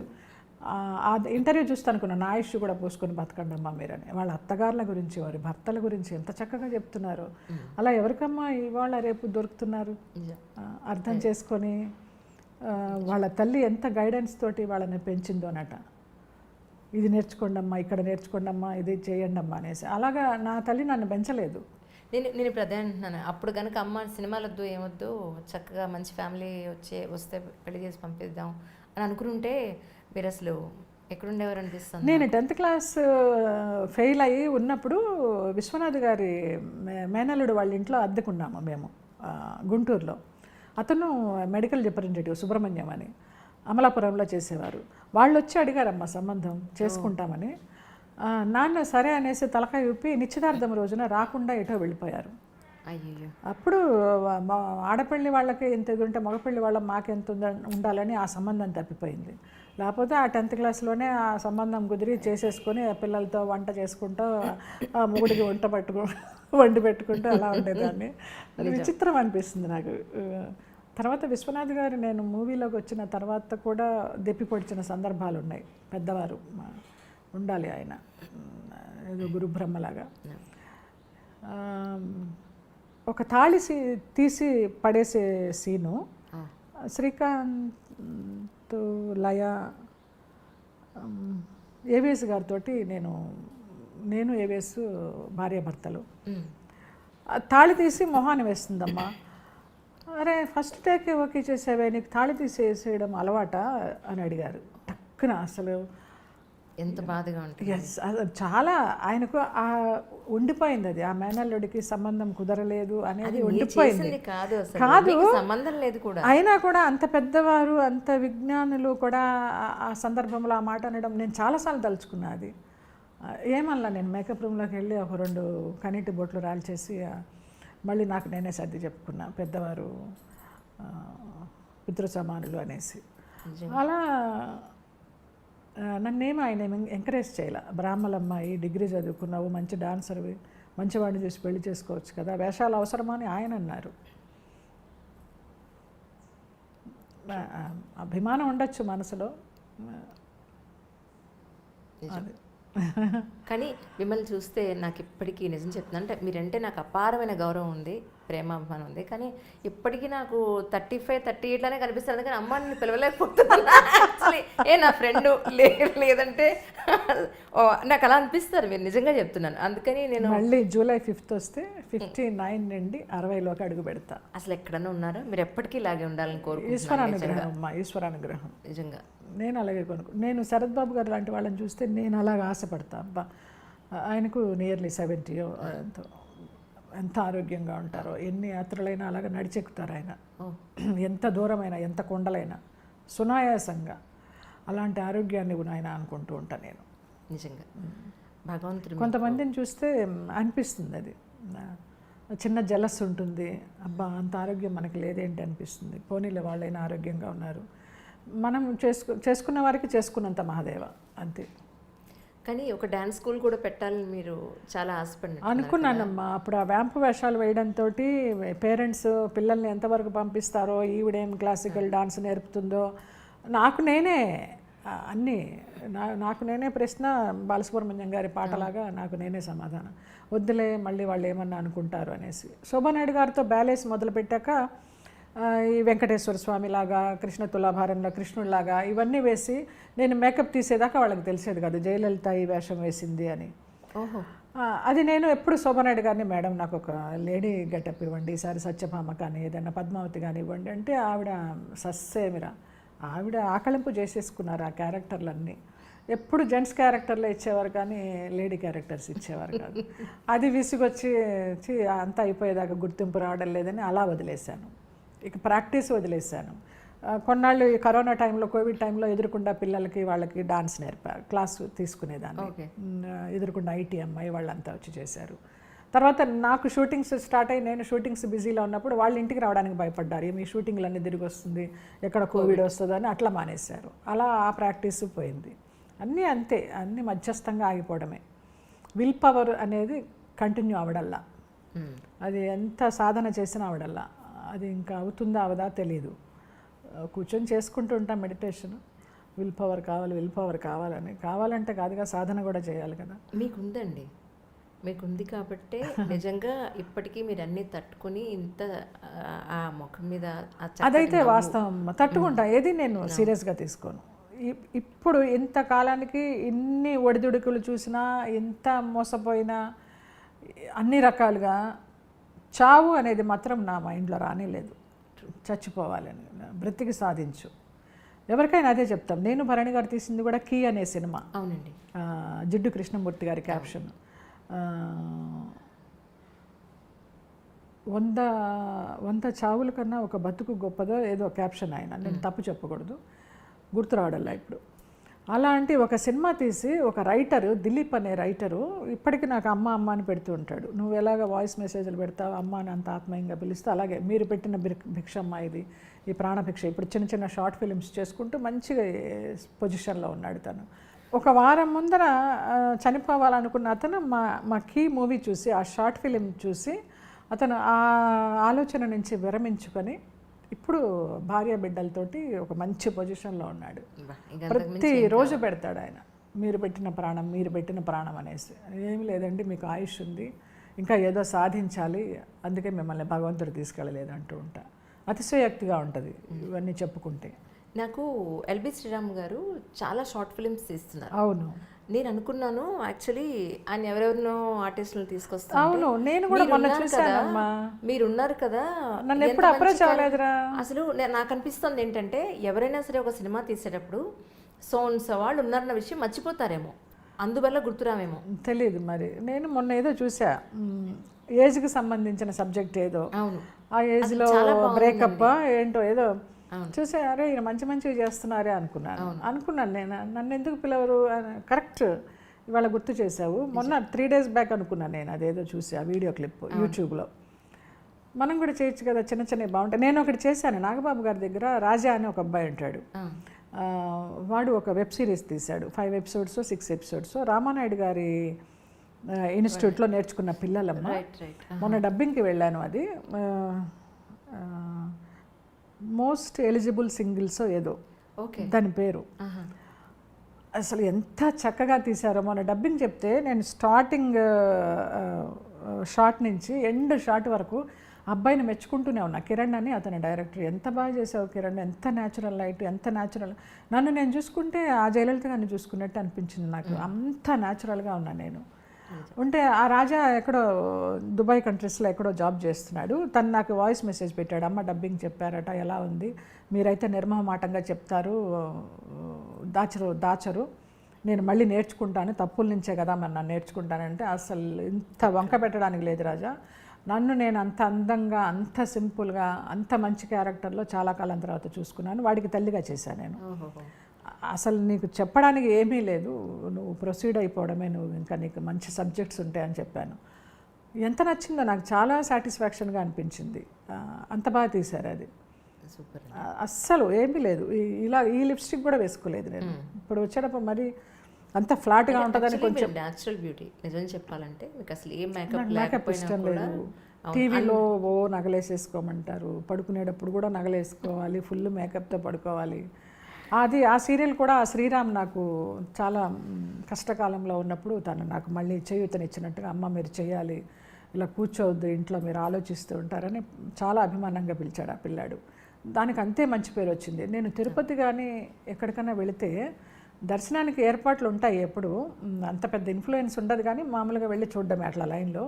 ఆ ఇంటర్వ్యూ చూస్తే అనుకున్నా, నా ఆయుష్ కూడా పోసుకొని బతకండి అమ్మా మీరని. వాళ్ళ అత్తగారుల గురించి, వారి భర్తల గురించి ఎంత చక్కగా చెప్తున్నారు. అలా ఎవరికమ్మా ఇవాళ రేపు దొరుకుతున్నారు అర్థం చేసుకొని. వాళ్ళ తల్లి ఎంత గైడెన్స్ తోటి వాళ్ళని పెంచిందోనట. ఇది నేర్చుకోండమ్మా, ఇక్కడ నేర్చుకోండమ్మా, ఇది చేయండమ్మా అనేసి. అలాగా నా తల్లి నన్ను పెంచలేదు. నేను ఇప్పుడు అదే అంటున్నాను. అప్పుడు కనుక అమ్మ సినిమాలు వద్దు ఏమొద్దు, చక్కగా మంచి ఫ్యామిలీ వస్తే పెళ్లి చేసి పంపిద్దాం అని అనుకుంటే మీరు అసలు ఎక్కడుండేవారు అనిపిస్తుంది. నేను 10th క్లాస్ ఫెయిల్ అయ్యి ఉన్నప్పుడు విశ్వనాథ్ గారి మేనల్లుడు వాళ్ళ ఇంట్లో అద్దెకున్నాము మేము గుంటూరులో. అతను మెడికల్ రిప్రజెంటేటివ్ సుబ్రహ్మణ్యం అని. అమలాపురంలో చేసేవారు. వాళ్ళు వచ్చి అడిగారమ్మ సంబంధం చేసుకుంటామని. నాన్న సరే అనేసి తలకాయ ఊపి నిశ్చితార్థం రోజున రాకుండా ఎటో వెళ్ళిపోయారు. అయ్యో. అప్పుడు మా ఆడపల్లి వాళ్ళకి ఎంత ఇది ఉంటే మగపల్లి వాళ్ళ మాకెంత ఉండాలని ఆ సంబంధం తప్పిపోయింది. లేకపోతే ఆ 10th క్లాస్లోనే ఆ సంబంధం కుదిరి చేసేసుకొని పిల్లలతో వంట చేసుకుంటూ మొగుడికి వండి పెట్టుకుంటూ అలా ఉండేదాన్ని. అది విచిత్రం అనిపిస్తుంది నాకు. తర్వాత విశ్వనాథ్ గారు నేను మూవీలోకి వచ్చిన తర్వాత కూడా దెప్పి పొడిచిన సందర్భాలు ఉన్నాయి. పెద్దవారు ఉండాలి ఆయన ఏదో గురు బ్రహ్మలాగా. ఒక తాళి తీసి పడేసే సీను శ్రీకాంత్, లయ, ఏవిఎస్ గారితో నేను ఏవిఎస్ భార్యాభర్తలు. తాళి తీసి మొహాన్ని వేస్తుందమ్మా. అరే ఫస్ట్ టేక్ ఓకే చేసేవే, నీకు తాళి తీసేసేయడం అలవాట అని అడిగారు. టక్కున అసలు ఎంత బాధగా ఉంటుంది. ఎస్, చాలా ఆయనకు ఉండిపోయింది అది. ఆ మేనల్లుడికి సంబంధం కుదరలేదు అనేది ఉండిపోయింది. కాదు, సంబంధం లేదు కూడా. అయినా కూడా అంత పెద్దవారు, అంత విజ్ఞానులు కూడా ఆ సందర్భంలో ఆ మాట అనడం నేను చాలాసార్లు తలుచుకున్నా. అది ఏమల్లా నేను మేకప్ రూమ్లోకి వెళ్ళి ఒక 2 కనీటి బొట్లు రాల్చేసి మళ్ళీ నాకు నేనే సర్ది చెప్పుకున్నా, పెద్దవారు పితృ సమానులు అనేసి. అలా నన్నేమో ఆయన ఎంకరేజ్ చేయాల. బ్రాహ్మలమ్మాయి, డిగ్రీ చదువుకున్నావు, మంచి డాన్సర్వి, మంచివాడిని చూసి పెళ్లి చేసుకోవచ్చు కదా, వేషాలు అవసరమా అని ఆయన అన్నారు. అభిమానం ఉండొచ్చు మనసులో. అది కానీ మిమ్మల్ని చూస్తే నాకు ఇప్పటికీ నిజం చెప్తున్నాను, అంటే మీరంటే నాకు అపారమైన గౌరవం ఉంది, ప్రేమాభిమానం ఉంది. కానీ ఇప్పటికీ నాకు 35, 38 కనిపిస్తుంది. కానీ అమ్మ నేను పిలవలేకపోతున్నాను. యాక్చువల్లీ నా ఫ్రెండ్ లేదంటే నాకు అలా అనిపిస్తారు. మీరు నిజంగా చెప్తున్నాను. అందుకని నేను మళ్ళీ జూలై 5th వస్తే 59 నుండి 60లోకి అడుగు పెడతా. అసలు ఎక్కడన్నా ఉన్నారా? మీరు ఎప్పటికీ ఇలాగే ఉండాలని కోరుకుంటున్నాను. ఈశ్వరానుగ్రహం అమ్మా, ఈశ్వరానుగ్రహం నిజంగా. నేను అలాగే నేను శరత్ బాబు గారు లాంటి వాళ్ళని చూస్తే నేను అలాగే ఆశపడతా. అబ్బా ఆయనకు నియర్లీ 70 ఎంత ఆరోగ్యంగా ఉంటారో, ఎన్ని యాత్రలైనా అలాగే నడిచెక్కుతారు ఆయన. ఎంత దూరమైనా, ఎంత కొండలైనా సునాయాసంగా. అలాంటి ఆరోగ్యాన్ని కూడా ఆయన అనుకుంటూ ఉంటాను నేను. నిజంగా భగవంతుడు. కొంతమందిని చూస్తే అనిపిస్తుంది, అది చిన్న జలస్ ఉంటుంది. అబ్బా అంత ఆరోగ్యం మనకి లేదేంటి అనిపిస్తుంది. పోనీలే వాళ్ళైనా ఆరోగ్యంగా ఉన్నారు. మనం చేసుకున్న వారికి చేసుకున్నంత మహాదేవ అంతే. కానీ ఒక డ్యాన్స్ స్కూల్ కూడా పెట్టాలని మీరు చాలా ఆశపడినారు అనుకున్నానమ్మా. అప్పుడు ఆ వ్యాంపు వేషాలు వేయడంతో పేరెంట్స్ పిల్లల్ని ఎంతవరకు పంపిస్తారో, ఈవిడేం క్లాసికల్ డాన్స్ నేర్పుతుందో, నాకు నేనే ప్రశ్న. బాలసుబ్రహ్మణ్యం గారి పాటలాగా నాకు నేనే సమాధానం. వద్దులే మళ్ళీ వాళ్ళు ఏమన్నా అనుకుంటారు అనేసి. శోభానాయుడు గారితో బ్యాలేస్ మొదలుపెట్టాక ఈ వెంకటేశ్వర స్వామిలాగా, కృష్ణ తులాభారంలో కృష్ణుడిలాగా ఇవన్నీ వేసి నేను మేకప్ తీసేదాకా వాళ్ళకి తెలిసేది కాదు జయలలిత ఈ వేషం వేసింది అని. అది నేను ఎప్పుడు శోభానాయుడు గారిని, మేడం నాకు ఒక లేడీ గెటప్ ఇవ్వండి, ఈసారి సత్యభామ కానీ ఏదైనా పద్మావతి కానీ ఇవ్వండి అంటే ఆవిడ సస్సేమిరా, ఆవిడ ఆకలింపు చేసేసుకున్నారు ఆ క్యారెక్టర్లన్నీ. ఎప్పుడు జెంట్స్ క్యారెక్టర్లో ఇచ్చేవారు కానీ లేడీ క్యారెక్టర్స్ ఇచ్చేవారు కాదు. అది విసుగొచ్చి అంతా అయిపోయేదాకా గుర్తింపు రావడం లేదని అలా వదిలేశాను. ఇక ప్రాక్టీస్ వదిలేశాను. కొన్నాళ్ళు ఈ కరోనా టైంలో, కోవిడ్ టైంలో ఎదురుకుండా పిల్లలకి వాళ్ళకి డాన్స్ క్లాసు తీసుకునేదాన్ని. ఎదురుకుండా ఐటీ అమ్మాయి వాళ్ళంతా వచ్చి చేశారు. తర్వాత నాకు షూటింగ్స్ స్టార్ట్ అయ్యి నేను షూటింగ్స్ బిజీలో ఉన్నప్పుడు వాళ్ళ ఇంటికి రావడానికి భయపడ్డారు. మీ షూటింగ్లు అన్నీ తిరిగి వస్తుంది, ఎక్కడ కోవిడ్ వస్తుందో అని అట్లా మానేశారు. అలా ఆ ప్రాక్టీస్ పోయింది. అన్నీ అంతే, అన్నీ మధ్యస్థంగా ఆగిపోవడమే. విల్ పవర్ అనేది కంటిన్యూ అవడల్లా, అది ఎంత సాధన చేసినా అవడల్లా. అది ఇంకా అవుతుందా అవదా తెలీదు. కూర్చొని చేసుకుంటూ ఉంటాం మెడిటేషన్. విల్ పవర్ కావాలని, కావాలంటే కాదుగా, సాధన కూడా చేయాలి కదా. మీకుందండి, మీకుంది కాబట్టే నిజంగా ఇప్పటికీ మీరు అన్నీ తట్టుకుని ఇంత ఆ ముఖం మీద అదైతే వాస్తవం. తట్టుకుంటా, ఏది నేను సీరియస్గా తీసుకోను. ఇప్పుడు ఇంతకాలానికి ఇన్ని ఒడిదుడుకులు చూసినా, ఇంత మోసపోయినా, అన్ని రకాలుగా చావు అనేది మాత్రం నా మైండ్లో రానేలేదు. చచ్చిపోవాలని, బ్రతికి సాధించు. ఎవరికైనా అదే చెప్తాం. నేను భరణి గారు తీసింది కూడా కీ అనే సినిమా. అవునండి. జిడ్డు కృష్ణమూర్తి గారి క్యాప్షన్. 100 చావుల కన్నా ఒక బతుకు గొప్పదో ఏదో క్యాప్షన్ ఆయన. నేను తప్పు చెప్పకూడదు. గుర్తు రావడంలా ఇప్పుడు. అలాంటి ఒక సినిమా తీసి ఒక రైటరు, దిలీప్ అనే రైటరు ఇప్పటికీ నాకు అమ్మ అమ్మ అని పెడుతూ ఉంటాడు. నువ్వు ఎలాగ వాయిస్ మెసేజ్లు పెడతావు, అమ్మ అని అంత ఆత్మీయంగా పిలుస్తూ, అలాగే మీరు పెట్టిన భిక్షమ్మ ఇది, ఈ ప్రాణభిక్ష, ఇప్పుడు చిన్న చిన్న షార్ట్ ఫిలిమ్స్ చేసుకుంటూ మంచిగా పొజిషన్లో ఉన్నాడు తను. ఒక వారం ముందర చనిపోవాలనుకున్న అతను మా కీ మూవీ చూసి, ఆ షార్ట్ ఫిలిం చూసి అతను ఆ ఆలోచన నుంచి విరమించుకొని ఇప్పుడు భార్య బిడ్డలతోటి ఒక మంచి పొజిషన్లో ఉన్నాడు. ప్రతిరోజు పెడతాడు ఆయన, మీరు పెట్టిన ప్రాణం, మీరు పెట్టిన ప్రాణం అనేసి. ఏమి లేదండి, మీకు ఆయుష్ ఉంది, ఇంకా ఏదో సాధించాలి, అందుకే మిమ్మల్ని భగవంతుడు తీసుకెళ్ళలేదు అంటూ ఉంటా. అతిశయోక్తిగా ఉంటుంది ఇవన్నీ చెప్పుకుంటే. నాకు ఎల్బి శ్రీరామ్ గారు చాలా షార్ట్ ఫిలిమ్స్ తీస్తున్నారు. అవును, నేను అనుకున్నాను యాక్చువల్లీ ఆయన ఎవరెవరినో ఆర్టిస్టులు తీసుకొస్తాను. అవును, నేను కూడా మొన్న చూసానమ్మా. మీరు ఉన్నారు కదా, నన్ను ఎప్పుడు అప్రోచ్ అవ్వలేదురా. అసలు నాకు అనిపిస్తుంది ఏంటంటే ఎవరైనా సరే ఒక సినిమా తీసేటప్పుడు సోన్స్ వాళ్ళు ఉన్నారన్న విషయం మర్చిపోతారేమో, అందువల్ల గుర్తురామేమో తెలియదు మరి. నేను మొన్న ఏదో చూసా, ఏజ్కి సంబంధించిన సబ్జెక్ట్ ఏదో, అవును ఆ ఏజ్లో బ్రేకప్ ఏంటో ఏదో చూసే, అరే ఈయన మంచి మంచిగా చేస్తున్నారే అనుకున్నాను నేను. నన్ను ఎందుకు పిలవరు, కరెక్ట్ ఇవాళ గుర్తు చేసావు. మొన్న 3 days బ్యాక్ అనుకున్నాను నేను, అదేదో చూసి ఆ వీడియో క్లిప్ యూట్యూబ్లో. మనం కూడా చేయొచ్చు కదా, చిన్న చిన్నవి బాగుంటాయి. నేను ఒకటి చేశాను, నాగబాబు గారి దగ్గర రాజా అని ఒక అబ్బాయి ఉంటాడు. వాడు ఒక వెబ్ సిరీస్ తీశాడు, 5 episodes 6 episodes. రామానాయుడు గారి ఇన్స్టిట్యూట్లో నేర్చుకున్న పిల్లలమ్మ. మొన్న డబ్బింగ్కి వెళ్ళాను, అది మోస్ట్ ఎలిజిబుల్ సింగిల్స్ ఏదో దాని పేరు. అసలు ఎంత చక్కగా తీశారో. మొన్న డబ్బింగ్ చెప్తే నేను స్టార్టింగ్ షాట్ నుంచి ఎండ్ షాట్ వరకు అబ్బాయిని మెచ్చుకుంటూనే ఉన్నా. కిరణ్ అని అతని డైరెక్టర్, ఎంత బాగా చేసావు కిరణ్, ఎంత న్యాచురల్ లైట్, ఎంత న్యాచురల్. నన్ను నేను చూసుకుంటే ఆ జయలలిత గారిని చూసుకున్నట్టు అనిపించింది నాకు, అంత న్యాచురల్గా ఉన్నా నేను. ఉంటే ఆ రాజా ఎక్కడో దుబాయ్ కంట్రీస్లో ఎక్కడో జాబ్ చేస్తున్నాడు. తను నాకు వాయిస్ మెసేజ్ పెట్టాడు, అమ్మ డబ్బింగ్ చెప్పారట, ఎలా ఉంది, మీరైతే నిర్మహమాటంగా చెప్తారు, దాచరు, నేను మళ్ళీ నేర్చుకుంటాను, తప్పుల నుంచే కదా మరి నన్ను నేర్చుకుంటానంటే, అసలు ఇంత వంక పెట్టడానికి లేదు రాజా. నన్ను నేను అంత అందంగా, అంత సింపుల్గా, అంత మంచి క్యారెక్టర్లో చాలా కాలం తర్వాత చూసుకున్నాను. వాడికి తల్లిగా చేశాను నేను. అసలు నీకు చెప్పడానికి ఏమీ లేదు, నువ్వు ప్రొసీడ్ అయిపోవడమే, నువ్వు ఇంకా నీకు మంచి సబ్జెక్ట్స్ ఉంటాయని చెప్పాను. ఎంత నచ్చిందో నాకు, చాలా సాటిస్ఫాక్షన్గా అనిపించింది. అంత బాగా తీశారు అది. అస్సలు ఏమీ లేదు, ఇలా ఈ లిప్స్టిక్ కూడా వేసుకోలేదు నేను. ఇప్పుడు వచ్చేటప్పుడు మరి అంత ఫ్లాట్గా ఉంటుందని కొంచెం న్యాచురల్ బ్యూటీ. నిజం చెప్పాలంటే మీకు అసలు ఏ మేకప్ ఇష్టం లేదు. టీవీలో నగలేసేసుకోమంటారు, పడుకునేటప్పుడు కూడా నగలేసుకోవాలి, ఫుల్ మేకప్తో పడుకోవాలి. అది ఆ సీరియల్ కూడా శ్రీరామ్ నాకు చాలా కష్టకాలంలో ఉన్నప్పుడు తను నాకు మళ్ళీ చేయూతనిచ్చినట్టుగా, అమ్మ మీరు చేయాలి, ఇలా కూర్చోవద్దు ఇంట్లో, మీరు ఆలోచిస్తూ ఉంటారని చాలా అభిమానంగా పిలిచాడు ఆ పిల్లాడు. దానికి అంతే మంచి పేరు వచ్చింది. నేను తిరుపతి కానీ ఎక్కడికైనా వెళితే దర్శనానికి ఏర్పాట్లు ఉంటాయి, ఎప్పుడు అంత పెద్ద ఇన్ఫ్లుయెన్స్ ఉండదు, కానీ మామూలుగా వెళ్ళి చూడడమే అట్లా లైన్లో.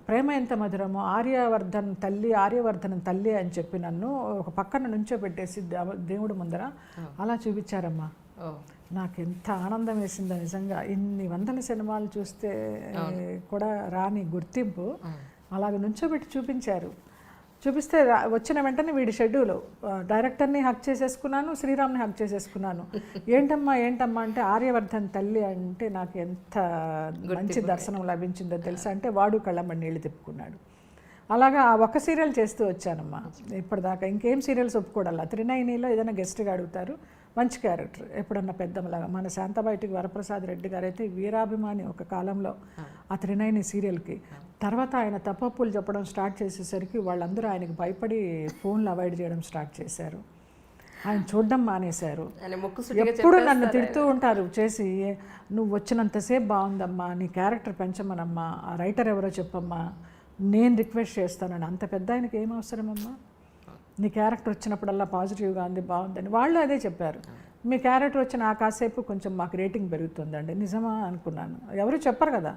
ప్రేమ ఎంత మధురమో, ఆర్యవర్ధన్ తల్లి అని చెప్పి నన్ను ఒక పక్కన నుంచో పెట్టేసి దేవుడు ముందర అలా చూపించారమ్మా. నాకు ఎంత ఆనందం వేసిందో నిజంగా. ఇన్ని వందల సినిమాలు చూస్తే కూడా రాని గుర్తింపు అలాగ నుంచోబెట్టి చూపించారు. చూపిస్తే వచ్చిన వెంటనే వీడి షెడ్యూల్, డైరెక్టర్ని హక్ చేసేసుకున్నాను, శ్రీరామ్ని హక్ చేసేసుకున్నాను. ఏంటమ్మా అంటే ఆర్యవర్ధన్ తల్లి అంటే నాకు ఎంత మంచి దర్శనం లభించిందో తెలుసా అంటే వాడు కళ్ళమ్మడి నీళ్ళు తిప్పుకున్నాడు. అలాగా ఆ ఒక్క సీరియల్ చేస్తూ వచ్చానమ్మా ఇప్పటిదాకా. ఇంకేం సీరియల్స్ ఒప్పుకోవడాల. త్రినయనిలో ఏదైనా గెస్ట్గా అడుగుతారు, మంచి క్యారెక్టర్ ఎప్పుడన్నా పెద్దమ్మలాగా. మన శాంతబయటికి వరప్రసాద్ రెడ్డి గారు అయితే వీరాభిమాని ఒక కాలంలో ఆ త్రినయని సీరియల్కి. తర్వాత ఆయన తప్పప్పులు చెప్పడం స్టార్ట్ చేసేసరికి వాళ్ళందరూ ఆయనకు భయపడి ఫోన్లు అవాయిడ్ చేయడం స్టార్ట్ చేశారు, ఆయన చూడడం మానేశారు. ఎప్పుడు నన్ను తిడుతూ ఉంటారు చేసి, నువ్వు వచ్చినంతసేపు బాగుందమ్మా, నీ క్యారెక్టర్ పెంచమనమ్మా, ఆ రైటర్ ఎవరో చెప్పమ్మా, నేను రిక్వెస్ట్ చేస్తానని. అంత పెద్ద ఆయనకి ఏం అవసరమమ్మా, నీ క్యారెక్టర్ వచ్చినప్పుడల్లా పాజిటివ్గా ఉంది, బాగుందని. వాళ్ళు అదే చెప్పారు, మీ క్యారెక్టర్ వచ్చిన ఆ కాసేపు కొంచెం మాకు రేటింగ్ పెరుగుతుందండి. నిజమా అనుకున్నాను, ఎవరు చెప్పరు కదా.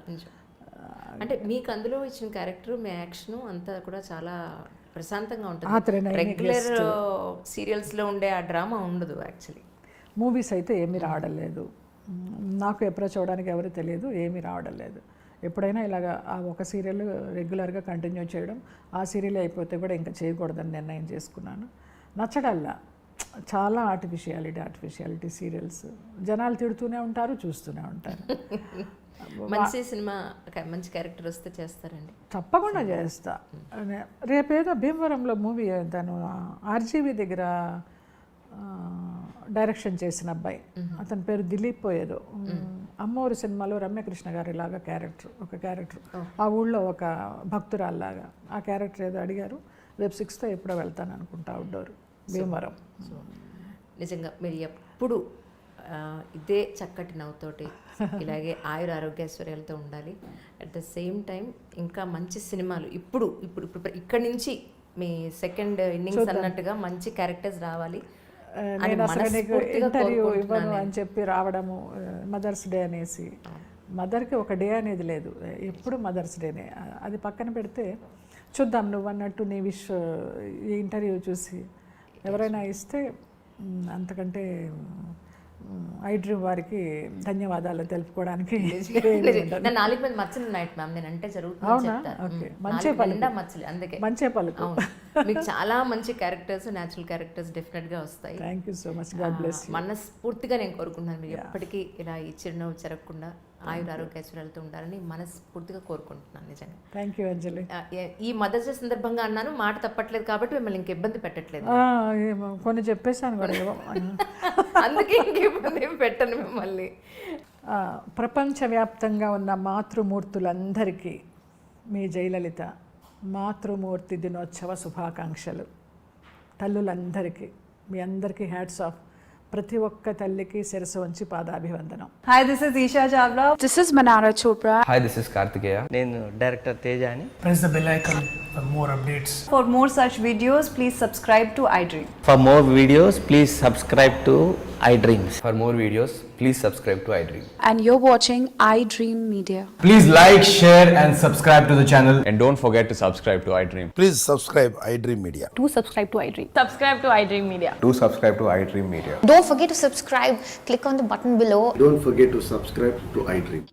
అంటే మీకు అందులో ఇచ్చిన క్యారెక్టర్, మీ యాక్షన్ అంతా కూడా చాలా ప్రశాంతంగా ఉంటుంది. రెగ్యులర్ సీరియల్స్లో ఉండే ఆ డ్రామా ఉండదు యాక్చువల్లీ. మూవీస్ అయితే ఏమీ రావడం లేదు నాకు, అప్రోచ్ అవ్వడానికి ఎవరు తెలియదు, ఏమీ రావడం లేదు. ఎప్పుడైనా ఇలాగ ఆ ఒక సీరియల్ రెగ్యులర్గా కంటిన్యూ చేయడం, ఆ సీరియల్ అయిపోతే కూడా ఇంకా చేయకూడదని నిర్ణయం చేసుకున్నాను. నచ్చడల్లా చాలా ఆర్టిఫిషియాలిటీ సీరియల్స్. జనాలు తిడుతూనే ఉంటారు, చూస్తూనే ఉంటారు. మంచి సినిమా మంచి క్యారెక్టర్ వస్తే చేస్తారండి? తప్పకుండా చేస్తా. రేపేదో భీమవరంలో మూవీ తను ఆర్జీవి దగ్గర డైరెక్షన్ చేసిన అబ్బాయి, అతని పేరు దిలీప్ ఏదో, అమ్మోరు సినిమాలో రమ్యకృష్ణ గారి లాగా ఒక క్యారెక్టర్ ఆ ఊళ్ళో ఒక భక్తురాల్లాగా ఆ క్యారెక్టర్ ఏదో అడిగారు. రేపు 6th ఎప్పుడో వెళ్తాను అనుకుంటా అవుట్డోర్ భీమవరం. నిజంగా మీరు ఎప్పుడు ఇదే చక్కటి నవ్వుతోటి ఇలాగే ఆయుర ఆరోగ్యైశ్వర్యాలతో ఉండాలి. అట్ ద సేమ్ టైం ఇంకా మంచి సినిమాలు ఇప్పుడు ఇక్కడి నుంచి మీ సెకండ్ ఇన్నింగ్స్ అన్నట్టుగా మంచి క్యారెక్టర్స్ రావాలి. నేను అసలు నీకు ఇంటర్వ్యూ ఇవ్వను అని చెప్పి రావడము, మదర్స్ డే అనేసి. మదర్కి ఒక డే అనేది లేదు, ఎప్పుడు మదర్స్ డేనే. అది పక్కన పెడితే చూద్దాం, నువ్వు అన్నట్టు నీ విష్ ఈ ఇంటర్వ్యూ చూసి ఎవరైనా ఇస్తే అంతకంటే ఐ డ్రీమ్ వారికి ధన్యవాదాలు తెలుపుకోవడానికి. నా నాలుగు మీద మచ్చలు ఉన్నాయి మ్యామ్, నేను అంటే జరుగుతుంది. మంచి పలుకు. మీకు చాలా మంచి క్యారెక్టర్స్, న్యాచురల్ క్యారెక్టర్స్ డెఫినెట్గా వస్తాయి. Thank you so much. God bless you. మనస్ఫూర్తిగా నేను కోరుకుంటున్నాను మీరు ఎప్పటికీ ఇలా ఈ చిరునవ్వు చెరగకుండా ఆయుర ఆరోగ్యైశ్వర్యాలతో ఉండాలని మనస్ఫూర్తిగా కోరుకుంటున్నాను. నిజంగా థ్యాంక్ యూ అంజలి. ఈ మదర్స్ డే సందర్భంగా అన్నాను, మాట తప్పట్లేదు కాబట్టి మిమ్మల్ని ఇంక ఇబ్బంది పెట్టట్లేదు. కొన్ని చెప్పేశాను కూడా, అందుకే ఇంక ఇబ్బంది పెట్టను మిమ్మల్ని. ప్రపంచవ్యాప్తంగా ఉన్న మాతృమూర్తులందరికీ మీ జయలలిత మాతృమూర్తి దినోత్సవ శుభాకాంక్షలు. తల్లులందరికీ మీ అందరికీ హ్యాట్స్ ఆఫ్. ప్రతి ఒక్క తల్లికి శిరస్సు వంచి పాదాభివందనం. Hi, this is Isha Chavla. This is Manara Chopra. Hi, this is Kartikeya. నేను డైరెక్టర్ తేజ అని. Press the bell icon for more updates. For more such videos, please subscribe to iDream. For more videos, please subscribe to iDreams. For more videos, please subscribe to iDream. And you're watching iDream Media. Please like, share and subscribe to the channel. And don't forget to subscribe to iDream. Please subscribe iDream Media. Do subscribe to iDream. Subscribe to iDream Media. Do subscribe to iDream Media. Don't forget to subscribe. Click on the button below. Don't forget to subscribe to iDream.